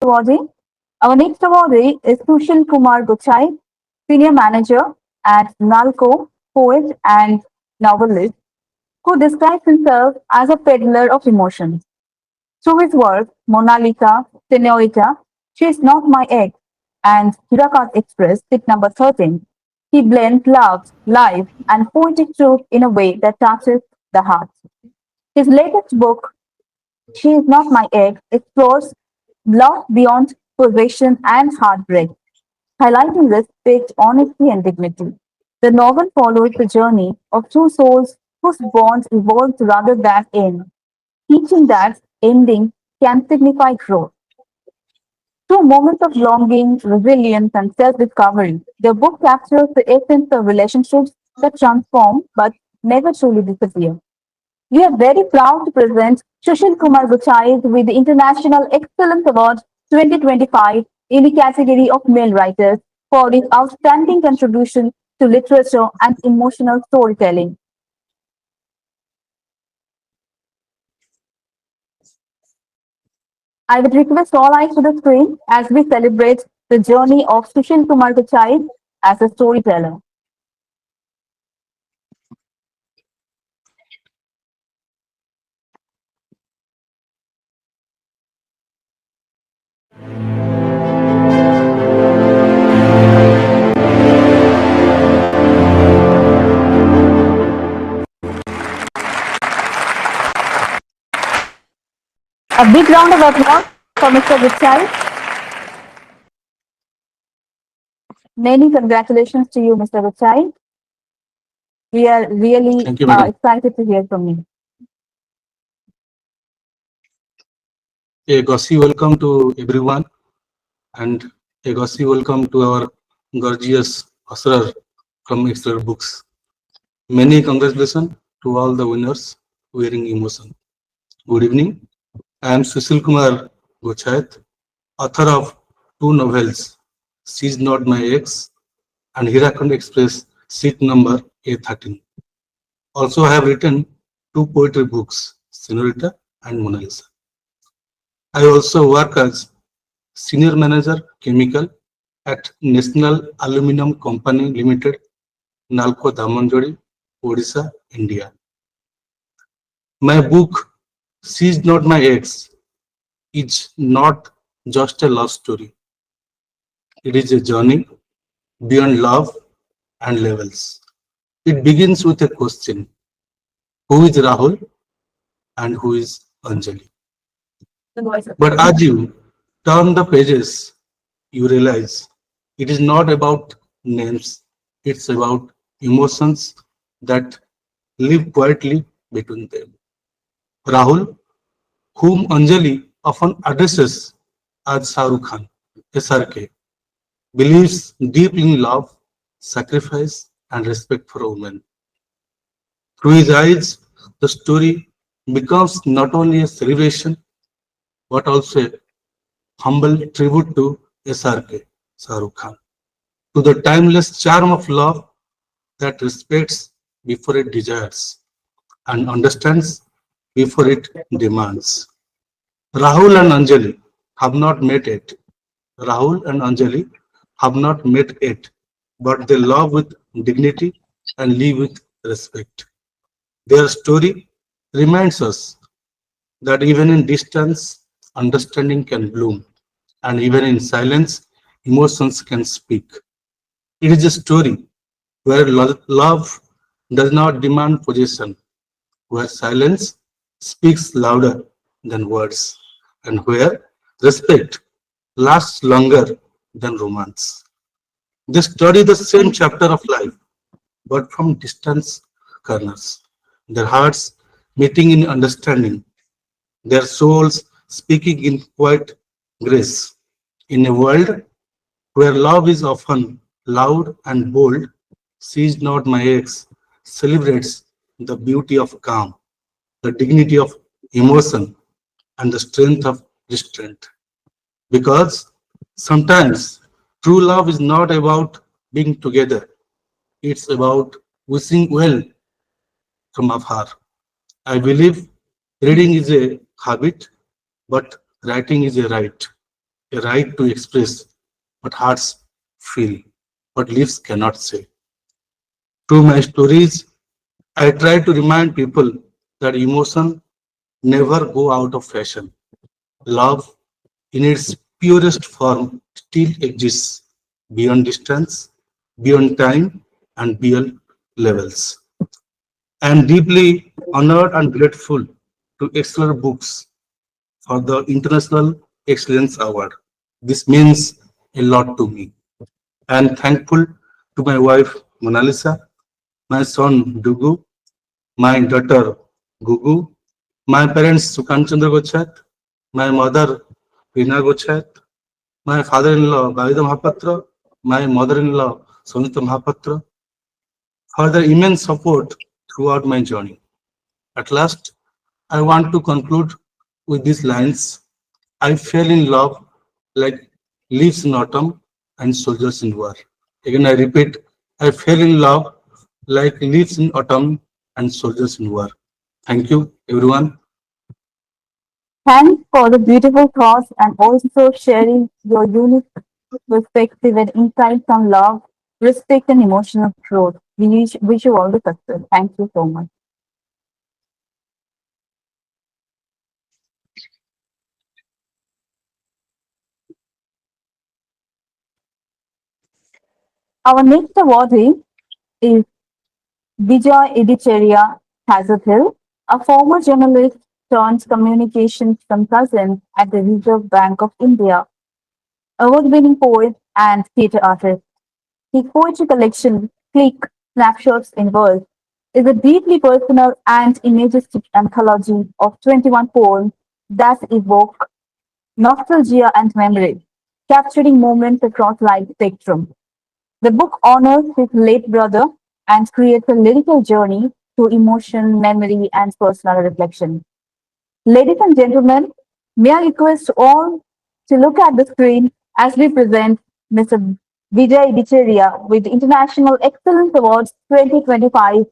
[SPEAKER 1] Awardee. Our next awardee is Sushil Kumar Gochai, Senior Manager at Nalco, poet and novelist, who describes himself as a peddler of emotions. Through his work, Mona Lisa, Senorita, She is Not My Ex, and Hirakat Express, tip number 13, he blends love, life, and poetic truth in a way that touches the heart. His latest book, She Is Not My Ex, explores love beyond possession and heartbreak, highlighting respect, honesty, and dignity. The novel follows the journey of two souls whose bonds evolve rather than end, teaching that ending can signify growth. Through moments of longing, resilience, and self discovery, the book captures the essence of relationships that transform but never truly disappear. We are very proud to present Sushil Kumar Guchai with the International Excellence Award 2025 in the category of male writers for his outstanding contribution to literature and emotional storytelling. I would request all eyes to the screen as we celebrate the journey of Sushil Kumar Guchai as a storyteller. A big round of applause for Mr. Guchai. Many congratulations to you, Mr. Guchai. We are really
[SPEAKER 10] Thank you, madam.
[SPEAKER 1] excited to hear from you.
[SPEAKER 13] A gushy welcome to everyone and a gushy welcome to our gorgeous Asrar from Extra Books. Many congratulations to all the winners wearing emotion. Good evening. I am Sushil Kumar Gochait, author of two novels, She's Not My Ex and Hirakhand Express, seat number A13. Also, I have written two poetry books, Senorita and Mona Lisa. I also work as Senior Manager Chemical at National Aluminum Company Limited, Nalco Damanjodi, Odisha, India. My book, She's Not My Ex, is not just a love story. It is a journey beyond love and levels. It begins with a question: who is Rahul and who is Anjali? But as you turn the pages, you realize it is not about names. It's about emotions that live quietly between them. Rahul, whom Anjali often addresses as Shahrukh Khan, SRK, believes deep in love, sacrifice, and respect for women. Through his eyes, the story becomes not only a celebration but also a humble tribute to SRK, Shahrukh Khan, to the timeless charm of love that respects before it desires and understands before it demands. Rahul and Anjali have not met yet. Rahul and Anjali have not met yet, but they love with dignity and live with respect. Their story reminds us that even in distance, understanding can bloom, and even in silence, emotions can speak. It is a story where love does not demand possession, where silence speaks louder than words, and where respect lasts longer than romance. They study the same chapter of life, but from distant corners, their hearts meeting in understanding, their souls speaking in quiet grace. In a world where love is often loud and bold, Seize Not My Ex celebrates the beauty of calm, the dignity of emotion, and the strength of restraint. Because sometimes true love is not about being together, it's about wishing well from afar. I believe reading is a habit, but writing is a right to express what hearts feel, what lips cannot say. Through my stories, I try to remind people that emotion never go out of fashion. Love, in its purest form, still exists beyond distance, beyond time, and beyond levels. I am deeply honored and grateful to Exceller Books for the International Excellence Award. This means a lot to me. I am thankful to my wife Mona Lisa, my son Dugu, my daughter Gugu, my parents Sukan Chandra Gochat, my mother Rina Gochat, my father-in-law Gavida Mahapatra, my mother-in-law Sonita Mahapatra, for their immense support throughout my journey. At last, I want to conclude with these lines. I fell in love like leaves in autumn and soldiers in war. Again, I repeat, I fell in love like leaves in autumn and soldiers in war. Thank you, everyone.
[SPEAKER 1] Thanks for the beautiful thoughts and also sharing your unique perspective and insights on love, respect, and emotional growth. We wish you all the success. Thank you so much. Our next awardee is Vijay Edicheria Hazathil, a former journalist turned communications consultant at the Reserve Bank of India, award-winning poet and theatre artist. His poetry collection, Click Snapshots in Verse, is a deeply personal and imagistic anthology of 21 poems that evoke nostalgia and memory, capturing moments across life spectrum. The book honors his late brother and creates a lyrical journey through emotion, memory, and personal reflection. Ladies and gentlemen, may I request all to look at the screen as we present Mr. Vijay Dicheria with the International Excellence Awards 2025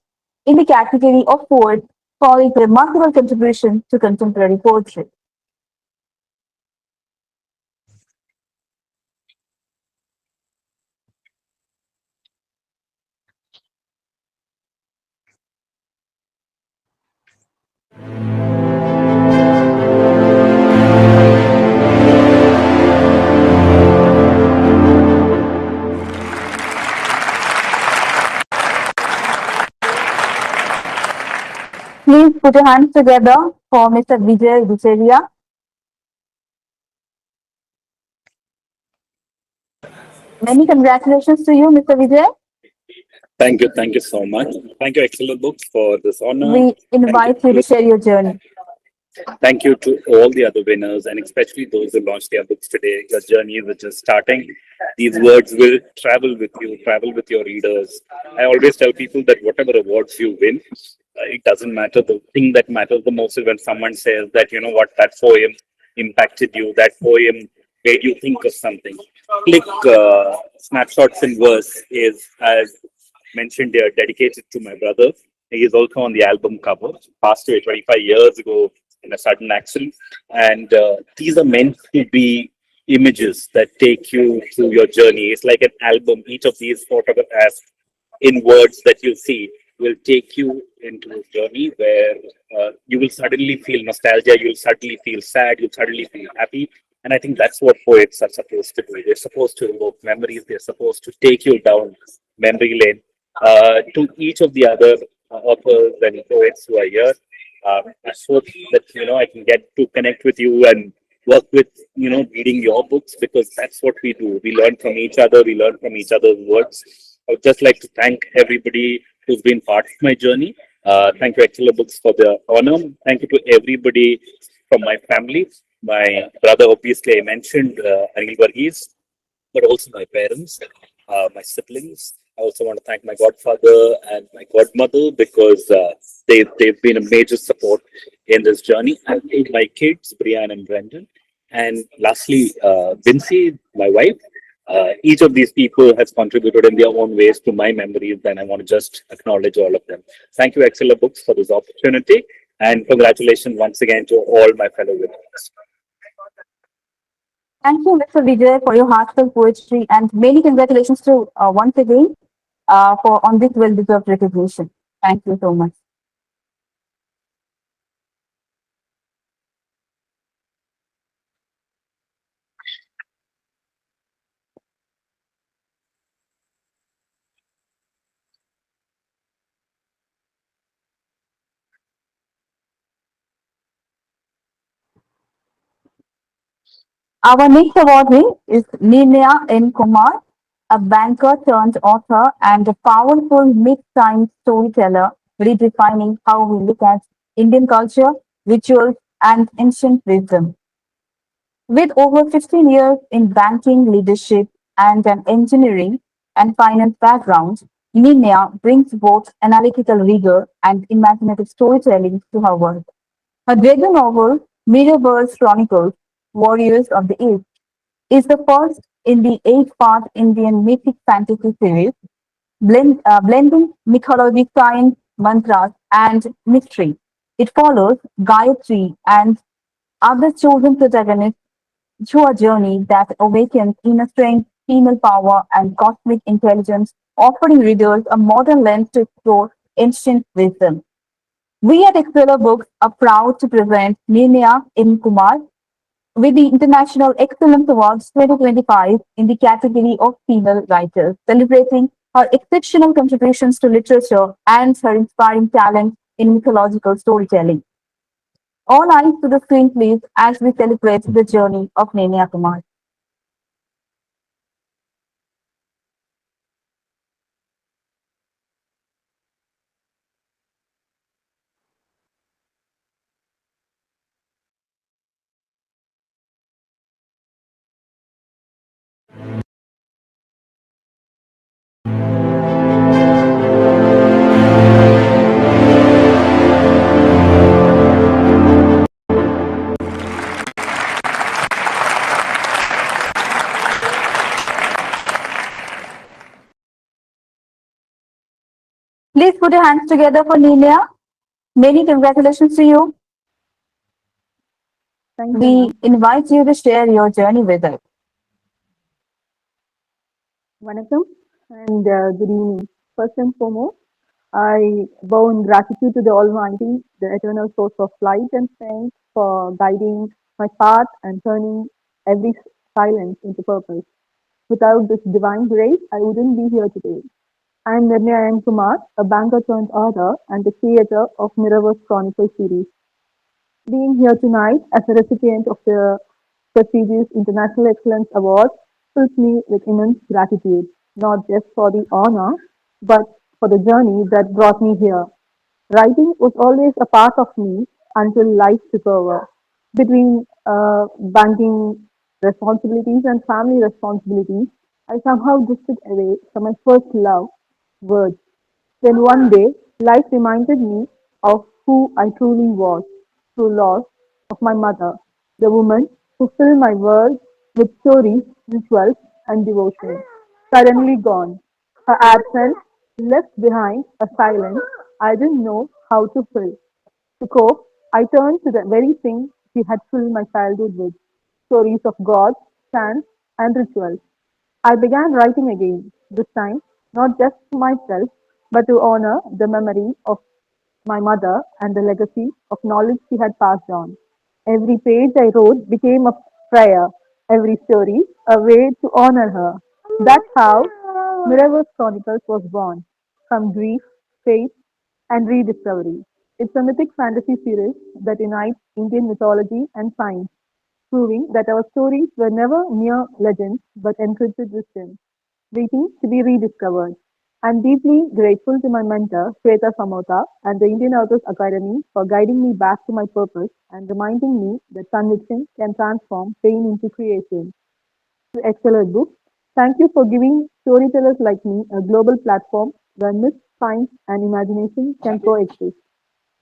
[SPEAKER 1] in the category of poet for his remarkable contribution to contemporary poetry. Please put your hands together for Mr. Vijay Dicheria. Many congratulations to you, Mr. Vijay.
[SPEAKER 14] Thank you so much. Thank you, Excellent Books, for this honor.
[SPEAKER 1] We invite you to share your journey.
[SPEAKER 14] Thank you to all the other winners and especially those who launched their books today. Your journey is just starting. These words will travel with you, travel with your readers. I always tell people that whatever awards you win, it doesn't matter. The thing that matters the most is when someone says that, you know what, that poem impacted you, that poem made you think of something. Click snapshots in verse is, as mentioned here, dedicated to my brother. He is also on the album cover. Passed away 25 years ago in a sudden accident. And these are meant to be images that take you through your journey. It's like an album. Each of these photographs in words that you see will take you into a journey where you will suddenly feel nostalgia, you'll suddenly feel sad, you'll suddenly feel happy. And I think that's what poets are supposed to do. They're supposed to evoke memories, they're supposed to take you down memory lane. To each of the other authors and poets who are here, I hope that I can get to connect with you and work with reading your books, because that's what we do. We learn from each other, we learn from each other's words. I would just like to thank everybody who's been part of my journey. Thank you, Excellent Books, for the honor. Thank you to everybody from my family. My brother, obviously, I mentioned Anil Varghese, but also my parents, my siblings. I also want to thank my godfather and my godmother, because they've been a major support in this journey. And my kids, Brian and Brendan. And lastly, Vincy, my wife. Each of these people has contributed in their own ways to my memories, and I want to just acknowledge all of them. Thank you, Excellent Books, for this opportunity, and congratulations once again to all my fellow winners.
[SPEAKER 1] Thank you, Mr. Vijay, for your heartfelt poetry, and many congratulations to once again for on this well-deserved recognition. Thank you so much. Our next awardee is Nirnaya N. Kumar, a banker turned author and a powerful mid-time storyteller, redefining how we look at Indian culture, rituals, and ancient wisdom. With over 15 years in banking leadership and an engineering and finance background, Nirnaya brings both analytical rigor and imaginative storytelling to her work. Her debut novel, Mirrorverse Chronicles, Warriors of the East, is the first in the eight-part Indian mythic fantasy series, blending mythology, science, mantras, and mystery. It follows Gayatri and other chosen protagonists through a journey that awakens inner strength, female power, and cosmic intelligence, offering readers a modern lens to explore ancient wisdom. We at Excella Books are proud to present Nirnaya M. Kumar with the International Excellence Awards 2025 in the category of female writers, celebrating her exceptional contributions to literature and her inspiring talent in mythological storytelling. All eyes to the screen, please, as we celebrate the journey of Nirnaya Kumar. Please put your hands together for Nirnaya. Many congratulations to you. We invite you to share your journey with us.
[SPEAKER 15] Vanakkam and good evening. First and foremost, I bow in gratitude to the Almighty, the eternal source of light and strength, for guiding my path and turning every silence into purpose. Without this divine grace, I wouldn't be here today. I am Nirnaya M. Kumar, a banker turned author and the creator of Mirrorverse Chronicles series. Being here tonight as a recipient of the prestigious International Excellence Award fills me with immense gratitude, not just for the honor, but for the journey that brought me here. Writing was always a part of me until life took over. Between banking responsibilities and family responsibilities, I somehow drifted away from my first love, words. Then one day, life reminded me of who I truly was through loss of my mother, the woman who filled my world with stories, rituals, and devotion. Suddenly gone. Her absence left behind a silence I didn't know how to fill. To cope, I turned to the very thing she had filled my childhood with stories of gods, chants, and rituals. I began writing again, this time not just to myself, but to honor the memory of my mother and the legacy of knowledge she had passed on. Every page I wrote became a prayer, every story a way to honor her. That's how Miraverse Chronicles was born, from grief, faith, and rediscovery. It's a mythic fantasy series that unites Indian mythology and science, proving that our stories were never mere legends but encrypted wisdom, waiting to be rediscovered. I'm deeply grateful to my mentor, Shweta Samota, and the Indian Authors Academy for guiding me back to my purpose and reminding me that conviction can transform pain into creation. To Excellent Books, thank you for giving storytellers like me a global platform where myth, science, and imagination can coexist.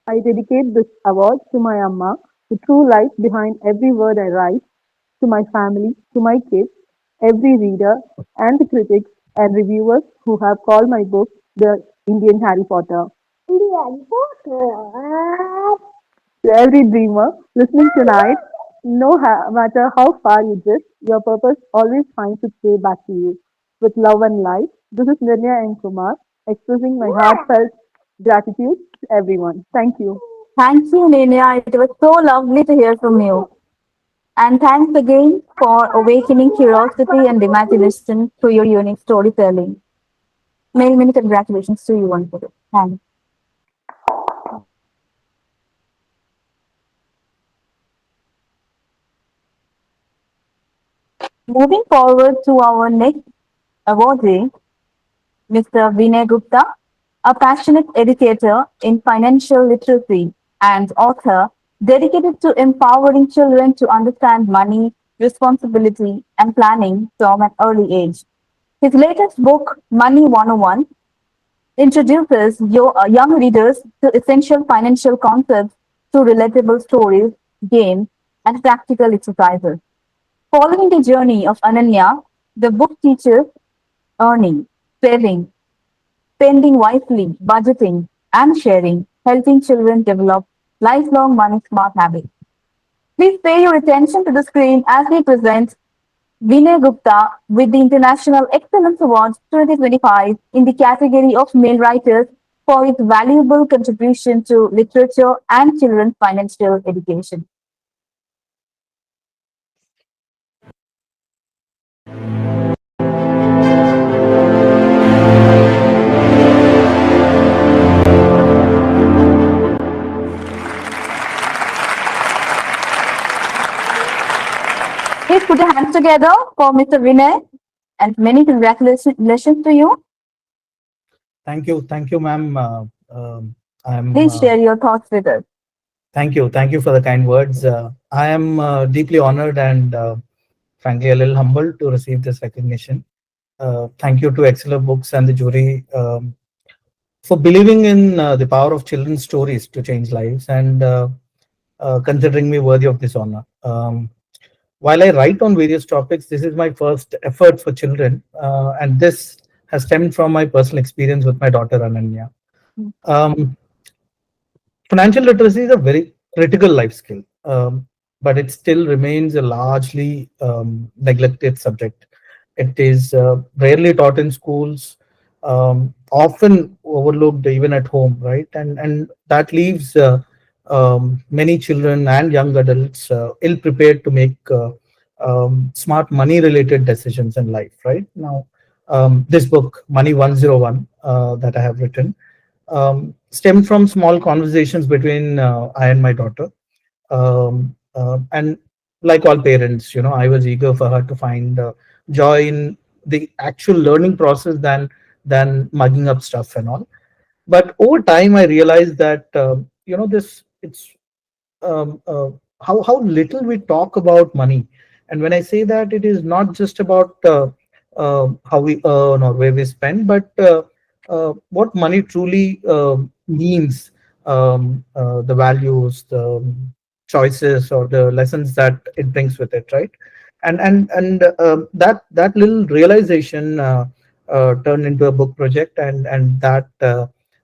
[SPEAKER 15] I dedicate this award to my Amma, the true life behind every word I write, to my family, to my kids, every reader, and the critics and reviewers who have called my book the Indian Harry Potter. Indian Potter. To every dreamer listening tonight, no matter how far you drift, your purpose always finds its way back to you. With love and light, this is Nirnya and Kumar expressing my heartfelt gratitude to everyone. Thank you.
[SPEAKER 1] Thank you, Nenia. It was so lovely to hear from you. And thanks again for awakening curiosity and imagination through your unique storytelling. Many, many congratulations to you once again. Thanks. Moving forward to our next awardee, Mr. Vinay Gupta, a passionate educator in financial literacy and author dedicated to empowering children to understand money, responsibility, and planning from an early age. His latest book, Money 101, introduces young readers to essential financial concepts through relatable stories, games, and practical exercises. Following the journey of Ananya, the book teaches earning, saving, spending wisely, budgeting, and sharing, helping children develop lifelong money smart habits. Please pay your attention to the screen as we present Vinay Gupta with the International Excellence Award 2025 in the category of male writers for his valuable contribution to literature and children's financial education. Please put your hands together for Mr. Vinay and many congratulations to you.
[SPEAKER 16] Thank you, ma'am. I'm.
[SPEAKER 1] Please share your thoughts with us.
[SPEAKER 16] Thank you for the kind words. I am deeply honored and frankly a little humbled to receive this recognition. Thank you to Excellent Books and the jury for believing in the power of children's stories to change lives and considering me worthy of this honor. While I write on various topics, this is my first effort for children, and this has stemmed from my personal experience with my daughter Ananya. Financial literacy is a very critical life skill, but it still remains a largely neglected subject. It is rarely taught in schools, often overlooked even at home, right? And that leaves many children and young adults ill prepared to make smart money related decisions in life, right? Now, this book, Money 101, that I have written, stemmed from small conversations between I and my daughter. And like all parents, I was eager for her to find joy in the actual learning process than mugging up stuff and all. But over time, I realized that this it's how little we talk about money. And when I say that, it is not just about how we earn or where we spend, but what money truly means, the values, the choices, or the lessons that it brings with it, right? And that little realization turned into a book project, and that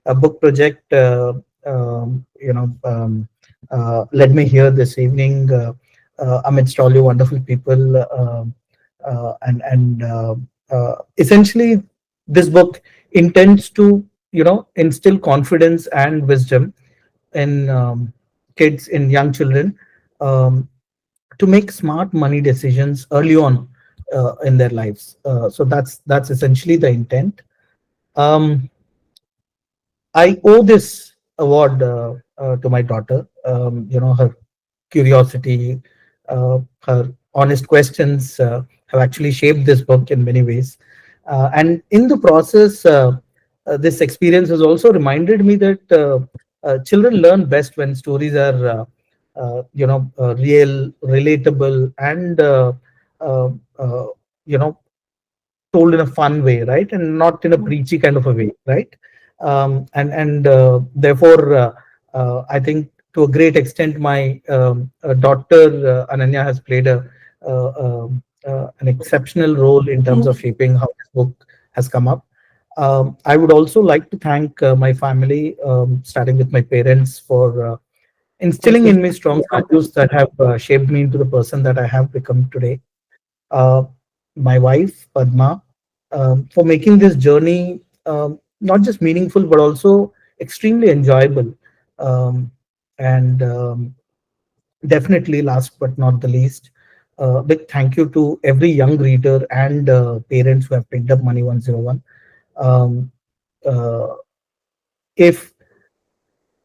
[SPEAKER 16] a book project led me here this evening amidst all you wonderful people. Essentially, this book intends to, instill confidence and wisdom in kids, in young children, um, to make smart money decisions early on in their lives. So that's essentially the intent. Um, I owe this award to my daughter. Her curiosity, her honest questions have actually shaped this book in many ways. And in the process, this experience has also reminded me that children learn best when stories are, real, relatable, and uh, uh, you know, told in a fun way, right, and not in a preachy kind of a way, right? And therefore, I think to a great extent, my daughter Ananya has played an exceptional role in terms of shaping how this book has come up. I would also like to thank my family, starting with my parents, for instilling in me strong values that have shaped me into the person that I have become today. uh, my wife Padma, for making this journey not just meaningful but also extremely enjoyable. Um, and Definitely, last but not the least, big thank you to every young reader and parents who have picked up Money 101. Um, uh, if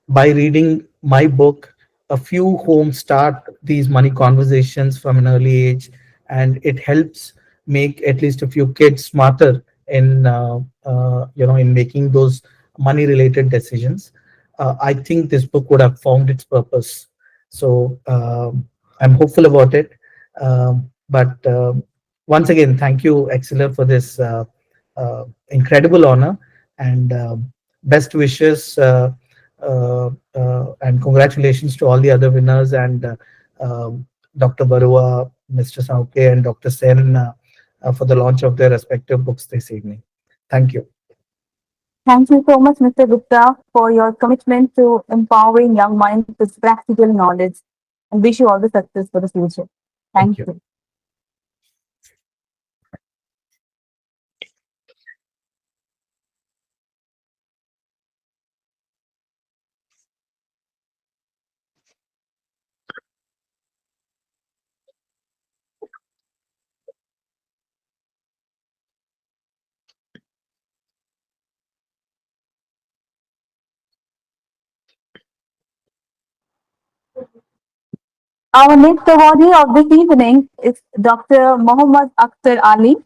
[SPEAKER 16] by reading my book, a few homes start these money conversations from an early age, and it helps make at least a few kids smarter in in making those money related decisions. I think this book would have found its purpose. So I'm hopeful about it. But Once again, thank you, Excella, for this incredible honor, and best wishes. And congratulations to all the other winners, and Dr. Barua, Mr. Saoke, and Dr. Sen for the launch of their respective books this evening. Thank you.
[SPEAKER 1] Thank you so much, Mr. Gupta, for your commitment to empowering young minds with practical knowledge, and wish you all the success for the future. Thank you. Our next awardee of this evening is Dr. Mohammad Akhtar Ali,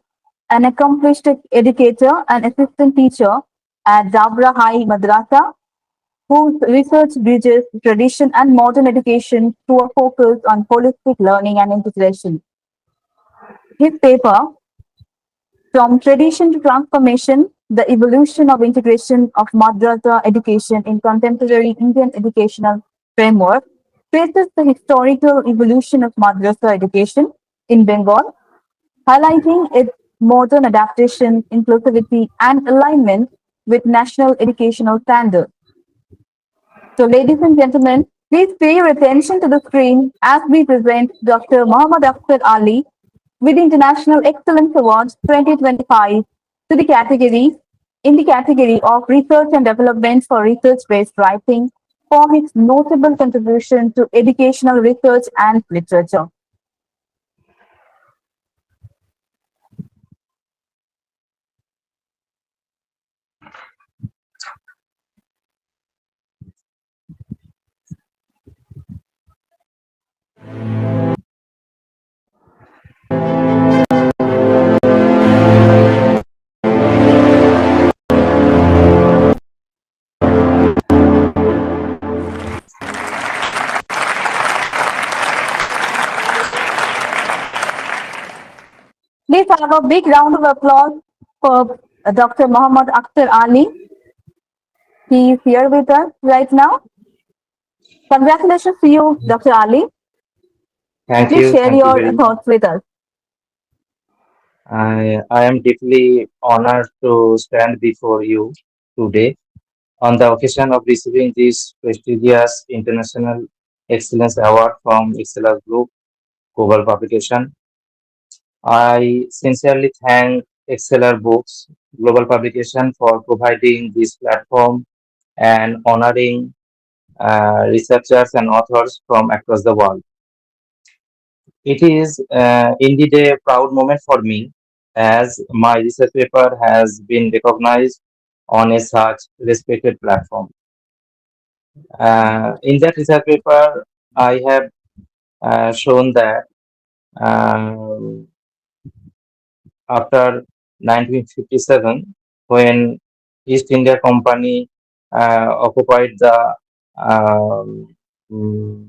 [SPEAKER 1] an accomplished educator and assistant teacher at Dabra High Madrasa, whose research bridges tradition and modern education through a focus on holistic learning and integration. His paper, From Tradition to Transformation, The Evolution of Integration of Madrasa Education in Contemporary Indian Educational Framework, traces the historical evolution of madrasa education in Bengal, highlighting its modern adaptation, inclusivity, and alignment with national educational standards. So, ladies and gentlemen, please pay your attention to the screen as we present Dr. Muhammad Akhtar Ali with the International Excellence Award 2025 to the category in the category of Research and Development for Research-Based Writing for his notable contribution to educational research and literature. have a big round of applause for Dr. Muhammad Akhtar Ali. He is here with us right now. Congratulations to you, Dr. Ali.
[SPEAKER 17] Thank
[SPEAKER 1] Please
[SPEAKER 17] you.
[SPEAKER 1] share
[SPEAKER 17] Thank you
[SPEAKER 1] your
[SPEAKER 17] very much.
[SPEAKER 1] thoughts with us.
[SPEAKER 17] I am deeply honored to stand before you today on the occasion of receiving this prestigious International Excellence Award from Excellence Group Global Publication. I sincerely thank Exceller Books Global Publication for providing this platform and honoring researchers and authors from across the world. It is indeed a proud moment for me as my research paper has been recognized on a such respected platform. In that research paper, I have shown that um, after 1957, when East India Company occupied the um, mm,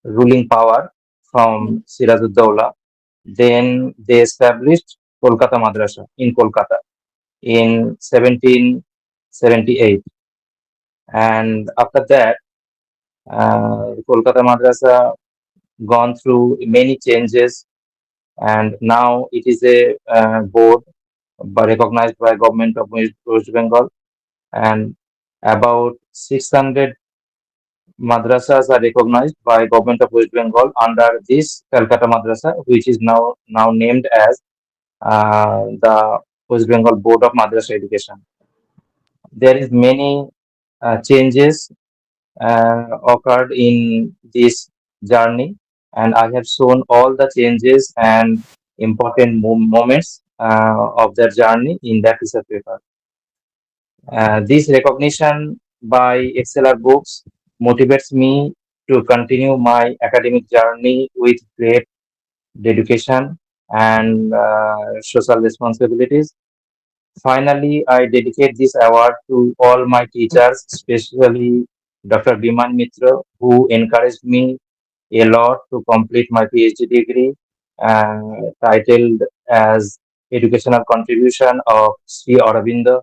[SPEAKER 17] ruling power from Sirajuddaula, then they established Kolkata Madrasa in Kolkata in 1778. And after that, Kolkata Madrasa gone through many changes, and now it is a board recognized by government of West Bengal, and about 600 madrasas are recognized by government of West Bengal under this Calcutta Madrasa, which is now named as the West Bengal Board of Madrasa Education. There is many changes occurred in this journey, and I have shown all the changes and important moments of their journey in that research paper. This recognition by Exceller Books motivates me to continue my academic journey with great dedication and social responsibilities. Finally, I dedicate this award to all my teachers, especially Dr. Biman Mitra, who encouraged me a lot to complete my PhD degree, titled as Educational Contribution of Sri Aurobindo,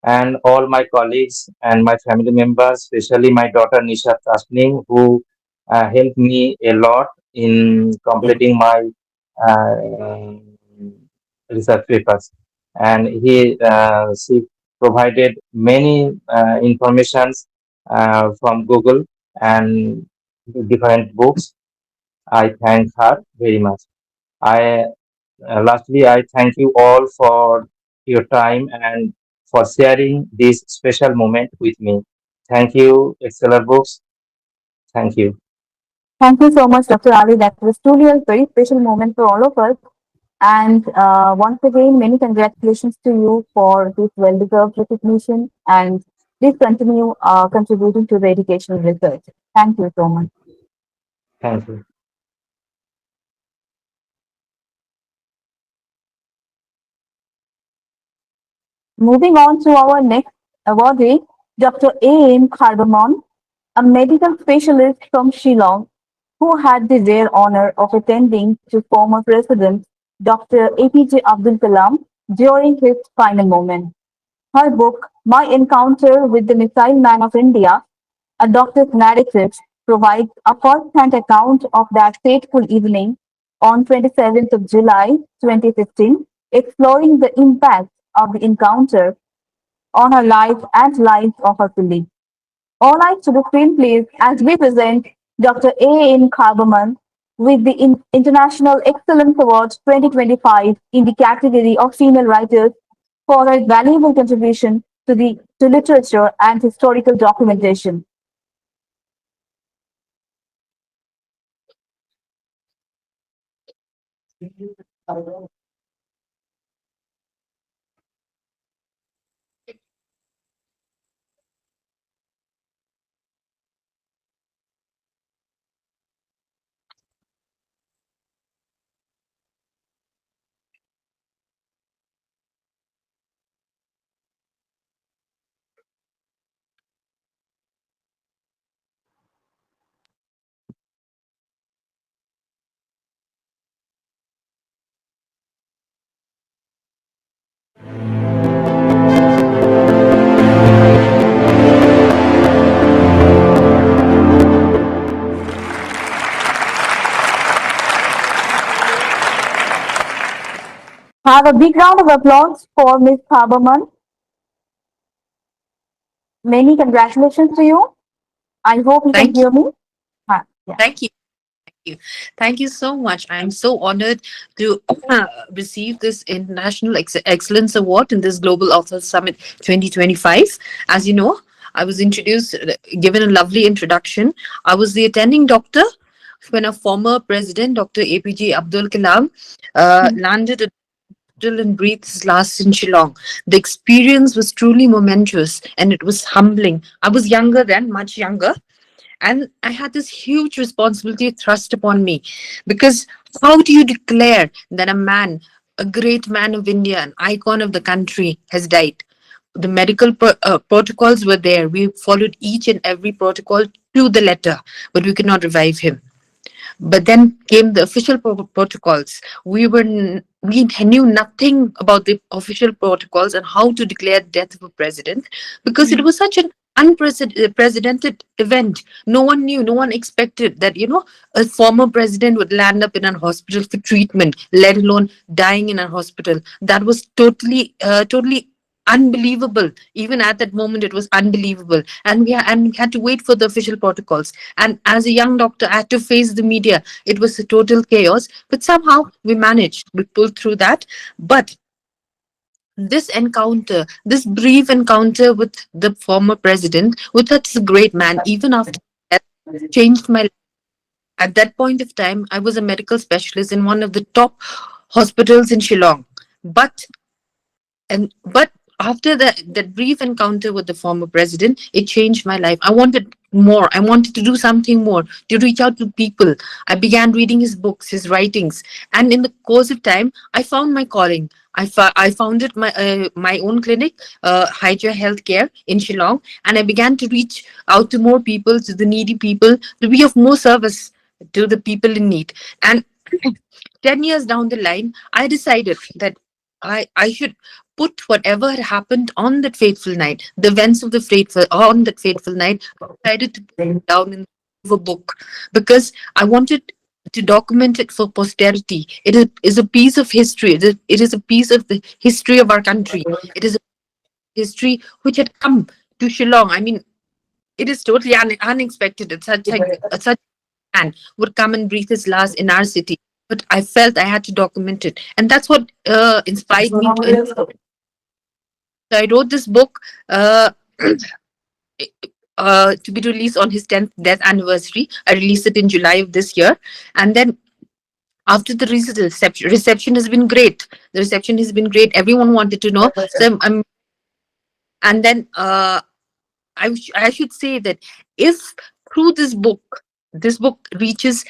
[SPEAKER 17] and all my colleagues and my family members, especially my daughter Nisha Tasning, who helped me a lot in completing my uh, research papers. And she provided many informations from Google and different books. I thank her very much. I Lastly, I thank you all for your time and for sharing this special moment with me. Thank you, Exceller Books. Thank you.
[SPEAKER 1] Thank you so much, Dr. Ali. That was truly a very special moment for all of us. And once again, many congratulations to you for this well-deserved recognition. And please continue contributing to the educational research. Thank you so much.
[SPEAKER 17] Thank you.
[SPEAKER 1] Moving on to our next awardee, Dr. A.M. Karbamon, a medical specialist from Shillong, who had the rare honor of attending to former President Dr. APJ Abdul Kalam during his final moments. Her book, My Encounter with the Missile Man of India, A Doctor's Narrative, provides a first-hand account of that fateful evening on 27th of July 2015, exploring the impact of the encounter on her life and lives of her colleagues. All eyes to the screenplays as we present Dr. A. N. Karbaman with the International Excellence Award 2025 in the category of female writers for her valuable contribution to literature and historical documentation. have a big round of applause for Ms. Haberman. Many congratulations to you. I hope you can
[SPEAKER 18] Thank you.
[SPEAKER 1] hear me. Yeah.
[SPEAKER 18] Thank you. Thank you. Thank you so much. I am so honored to receive this International Excellence Award in this Global Authors Summit 2025. As you know, I was introduced, given a lovely introduction. I was the attending doctor when a former president, Dr. APJ Abdul Kalam, landed a and breathed his last in Shillong. The experience was truly momentous and it was humbling. I was younger then, much younger, and I had this huge responsibility thrust upon me because how do you declare that a man, a great man of India, an icon of the country, has died? The medical protocols were there. We followed each and every protocol to the letter, but we could not revive him. But then came the official protocols. We knew nothing about the official protocols and how to declare death of a president because it was such an unprecedented event. No one knew, no one expected that, a former president would land up in a hospital for treatment, let alone dying in a hospital. That was totally unbelievable. Even at that moment it was unbelievable, and we had to wait for the official protocols. And as a young doctor, I had to face the media. It was a total chaos, but somehow we managed, we pulled through that. But this brief encounter with the former president, with such a great man, even after death, changed my life. At that point of time, I was a medical specialist in one of the top hospitals in Shillong. But after that brief encounter with the former president, it changed my life. I wanted more. I wanted to do something more, to reach out to people. I began reading his books, his writings, and in the course of time, I found my calling. I founded my own clinic, Hydra Healthcare in Shillong, and I began to reach out to more people, to the needy people, to be of more service to the people in need. And 10 years down the line, I decided that I should put whatever had happened on that fateful night, the events of the fateful on that fateful night, I decided to put it down in a book because I wanted to document it for posterity. Is a piece of history. It is a piece of the history of our country. It is a history which had come to Shillong. I mean, it is totally unexpected. It's such a man would come and breathe his last in our city. But I felt I had to document it, and that's what inspired me so I wrote this book to be released on his 10th death anniversary. I released it in July of this year. And then after the reception has been great. The reception has been great. Everyone wanted to know. So and then I should say that if through this book reaches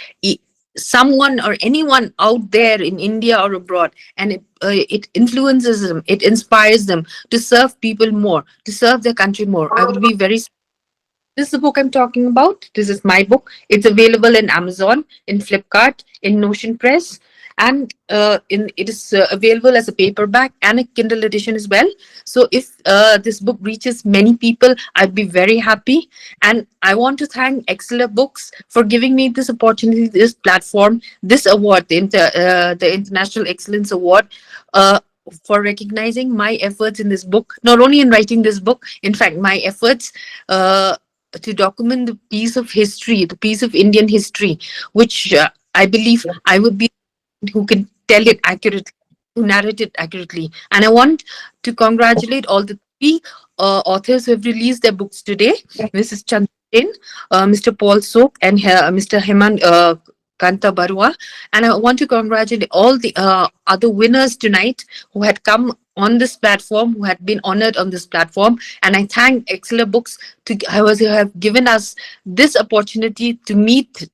[SPEAKER 18] someone or anyone out there in India or abroad, and it influences them, it inspires them to serve people more, to serve their country more, I would be very. This is the book I'm talking about. This is my book. It's available in Amazon, in Flipkart, in Notion Press, and it is available as a paperback and a Kindle edition as well. So if this book reaches many people, I'd be very happy. And I want to thank Exceller Books for giving me this opportunity, this platform, this award, the International Excellence Award. For recognizing my efforts in this book, not only in writing this book, in fact, my efforts to document the piece of history, the piece of Indian history, which I believe I would be who can tell it accurately, who narrate it accurately. And I want to congratulate all the three authors who have released their books today, Mrs. Chandrabali Sen, Mr. Paul Soak, and Mr. Hema Kanta Barua. And I want to congratulate all the other winners tonight who had come on this platform, who had been honored on this platform. And I thank Exceller Books who have given us this opportunity to meet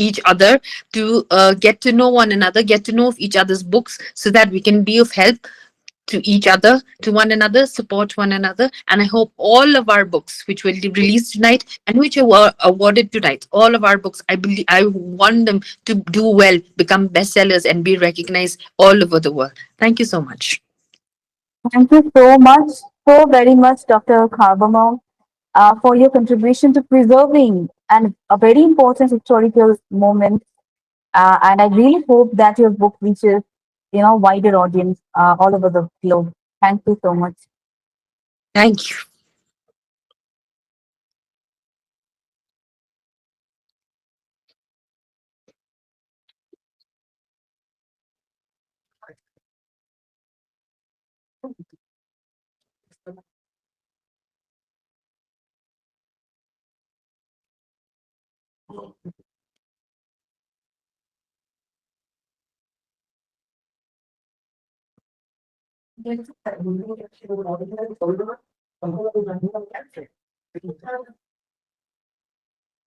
[SPEAKER 18] each other, to get to know one another, get to know of each other's books so that we can be of help to each other, to one another, support one another. And I hope all of our books, which will be released tonight and which were awarded tonight, all of our books, I want them to do well, become bestsellers, and be recognized all over the world. Thank you so much.
[SPEAKER 1] Thank you so very much, Dr. Karbama, for your contribution to preserving and a very important historical moment. And I really hope that your book reaches wider audience all over the globe. Thank you so much.
[SPEAKER 18] Thank you.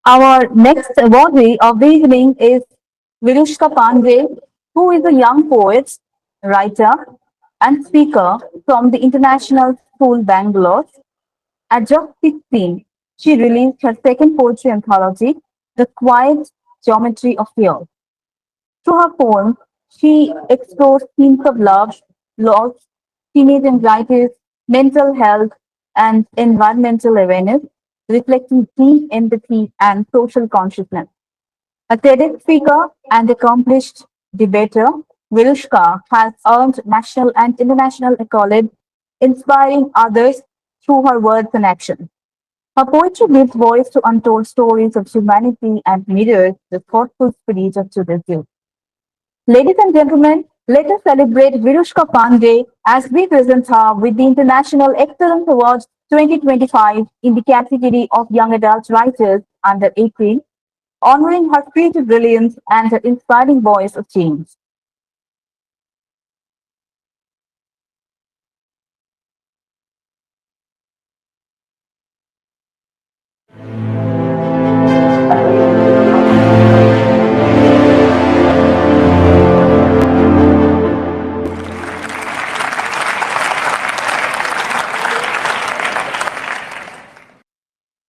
[SPEAKER 1] Our next awardee of the evening is Virushka Pandey, who is a young poet, writer, and speaker from the International School, Bangalore. At just 16, she released her second poetry anthology, The Quiet Geometry of Fear. Through her poems, she explores themes of love, loss, teenage anxieties, mental health, and environmental awareness, reflecting deep empathy and social consciousness. A TEDx speaker and accomplished debater, Virushka has earned national and international accolades, inspiring others through her words and actions. Her poetry gives voice to untold stories of humanity and mirrors the thoughtful spirit of today's youth. Ladies and gentlemen, let us celebrate Virushka Pandey as we present her with the International Excellence Award 2025 in the category of Young Adult Writers under 18, honoring her creative brilliance and her inspiring voice of change.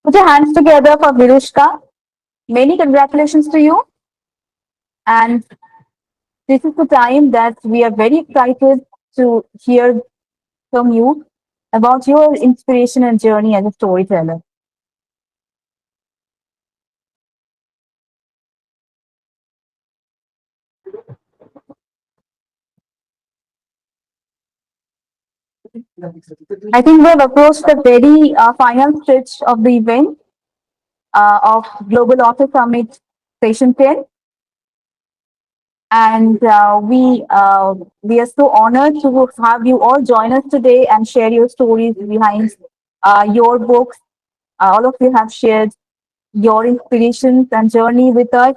[SPEAKER 1] Put your hands together for Virushka. Many congratulations to you. And this is the time that we are very excited to hear from you about your inspiration and journey as a storyteller. I think we have approached the very final stretch of the event of Global Author Summit Session 10. And we are so honored to have you all join us today and share your stories behind your books. All of you have shared your inspirations and journey with us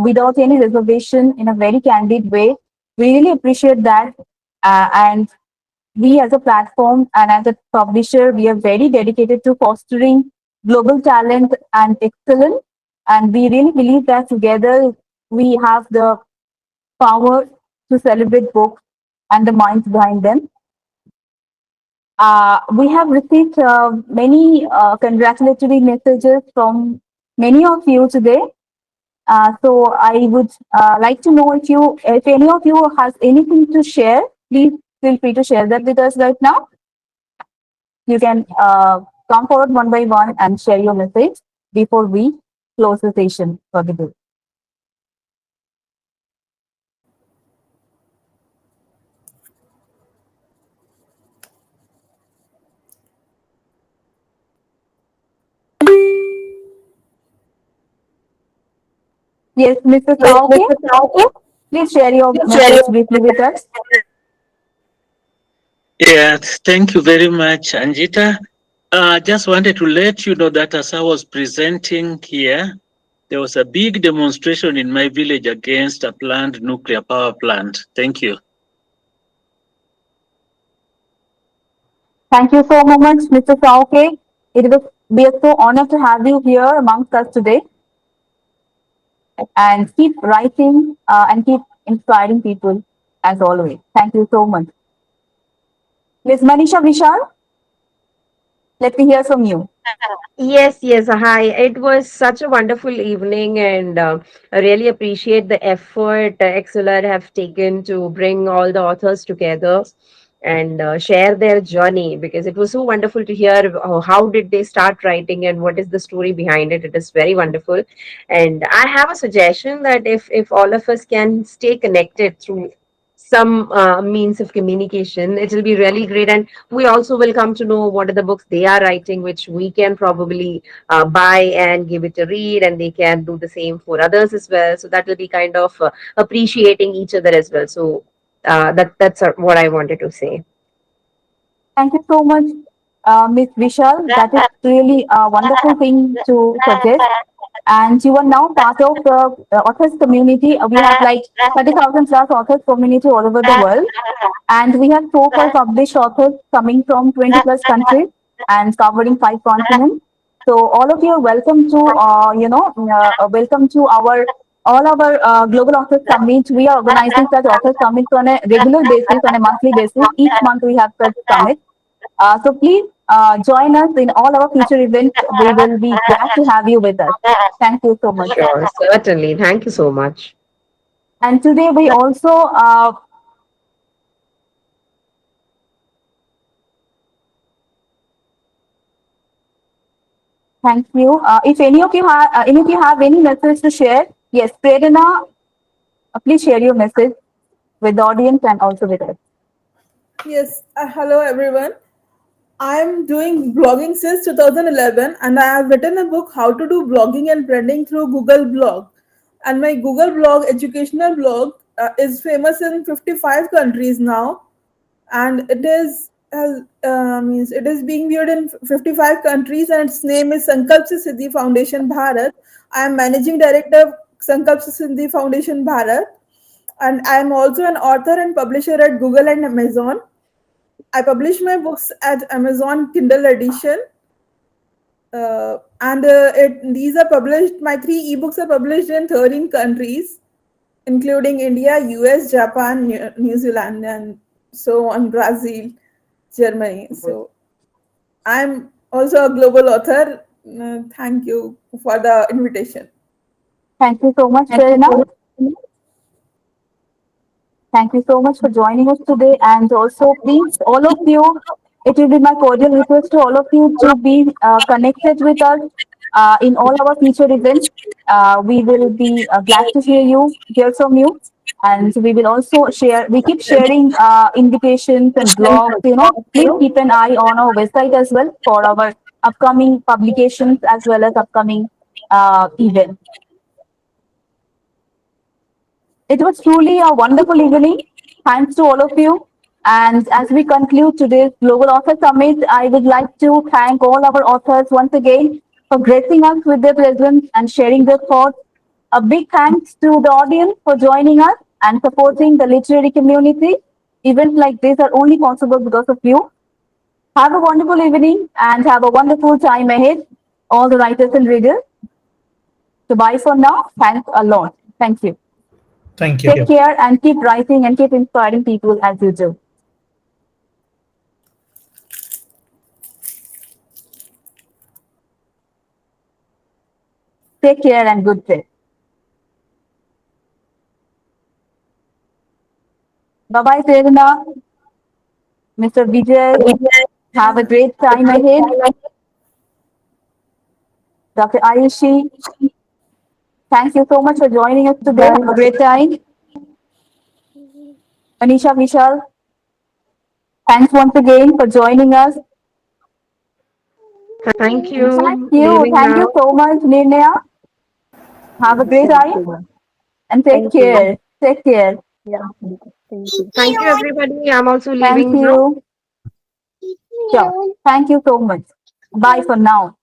[SPEAKER 1] without any reservation in a very candid way. We really appreciate that. And we as a platform and as a publisher, we are very dedicated to fostering global talent and excellence. And we really believe that together we have the power to celebrate books and the minds behind them. We have received many congratulatory messages from many of you today. So I would like to know if any of you has anything to share, please feel free to share that with us right now. You can come forward one by one and share your message before we close the session for the day. Yes, Mr. Saoke, please share your message briefly with us.
[SPEAKER 3] Yeah, thank you very much, Anjita. Just wanted to let you know that as I was presenting here, there was a big demonstration in my village against a planned nuclear power plant. Thank you.
[SPEAKER 1] Thank you so much, Mr. Saoke. We are so honored to have you here amongst us today. And keep writing and keep inspiring people as always. Thank you so much. Ms. Manisha Vishal, let me hear from you.
[SPEAKER 9] Yes, yes. Hi. It was such a wonderful evening, and I really appreciate the effort Exceler have taken to bring all the authors together and share their journey, because it was so wonderful to hear how did they start writing and what is the story behind it. It is very wonderful, and I have a suggestion that if all of us can stay connected through some means of communication. It will be really great, and we also will come to know what are the books they are writing, which we can probably buy and give it a read, and they can do the same for others as well. So that will be kind of appreciating each other as well. So that's what I wanted to say.
[SPEAKER 1] Thank you so much, Ms. Vishal. That is really a wonderful thing to suggest. And you are now part of the authors community. We have like 30,000 plus authors community all over the world. And we have so far published authors coming from 20 plus countries and covering 5 continents. So all of you are welcome to, welcome to our all our global authors summit. We are organizing such authors summits on a regular basis, on a monthly basis. Each month we have such summits. So please join us in all our future events. We will be glad to have you with us. Thank you so much.
[SPEAKER 9] Sure, certainly. Thank you so much.
[SPEAKER 1] And today we also thank you. If any of you have any message to share, yes, Prerna, please share your message with the audience and also with us.
[SPEAKER 19] Yes, hello everyone. I'm doing blogging since 2011 and I have written a book how to do blogging and branding through Google Blog. And my Google Blog, educational blog, is famous in 55 countries now. And it is means it is being viewed in 55 countries and its name is Sankalp Se Siddhi Foundation Bharat. I am managing director of Sankalp Se Siddhi Foundation Bharat. And I am also an author and publisher at Google and Amazon. I publish my books at Amazon Kindle edition, these are published. My 3 ebooks are published in 13 countries, including India, US, Japan, New Zealand, and so on, Brazil, Germany. So I'm also a global author. Thank you for the invitation.
[SPEAKER 1] Thank you so much, Prerna. Thank you so much for joining us today. And also, please, all of you, it will be my cordial request to all of you to be connected with us in all our future events. We will be glad to hear from you. And we will also share, we keep sharing invitations and blogs, please keep an eye on our website as well for our upcoming publications as well as upcoming events. It was truly a wonderful evening. Thanks to all of you. And as we conclude today's Global Author Summit, I would like to thank all our authors once again for gracing us with their presence and sharing their thoughts. A big thanks to the audience for joining us and supporting the literary community. Events like this are only possible because of you. Have a wonderful evening and have a wonderful time ahead, all the writers and readers. So bye for now. Thanks a lot. Thank you.
[SPEAKER 16] Thank you.
[SPEAKER 1] Take care and keep writing and keep inspiring people as you do. Take care and good day. Bye-bye, Prerna. Mr. Vijay, have a great time ahead. Dr. Ayushi, thank you so much for joining us today. Have a great time. Anisha Vishal, thanks once again for joining us.
[SPEAKER 9] Thank you.
[SPEAKER 1] Thank you. Thank you so much, Nirnaya. Have a great time and take care. Take care.
[SPEAKER 15] Yeah, thank you.
[SPEAKER 9] Thank you, everybody. I'm also leaving
[SPEAKER 1] Thank
[SPEAKER 9] now.
[SPEAKER 1] you. Sure. Thank you so much. Bye for now.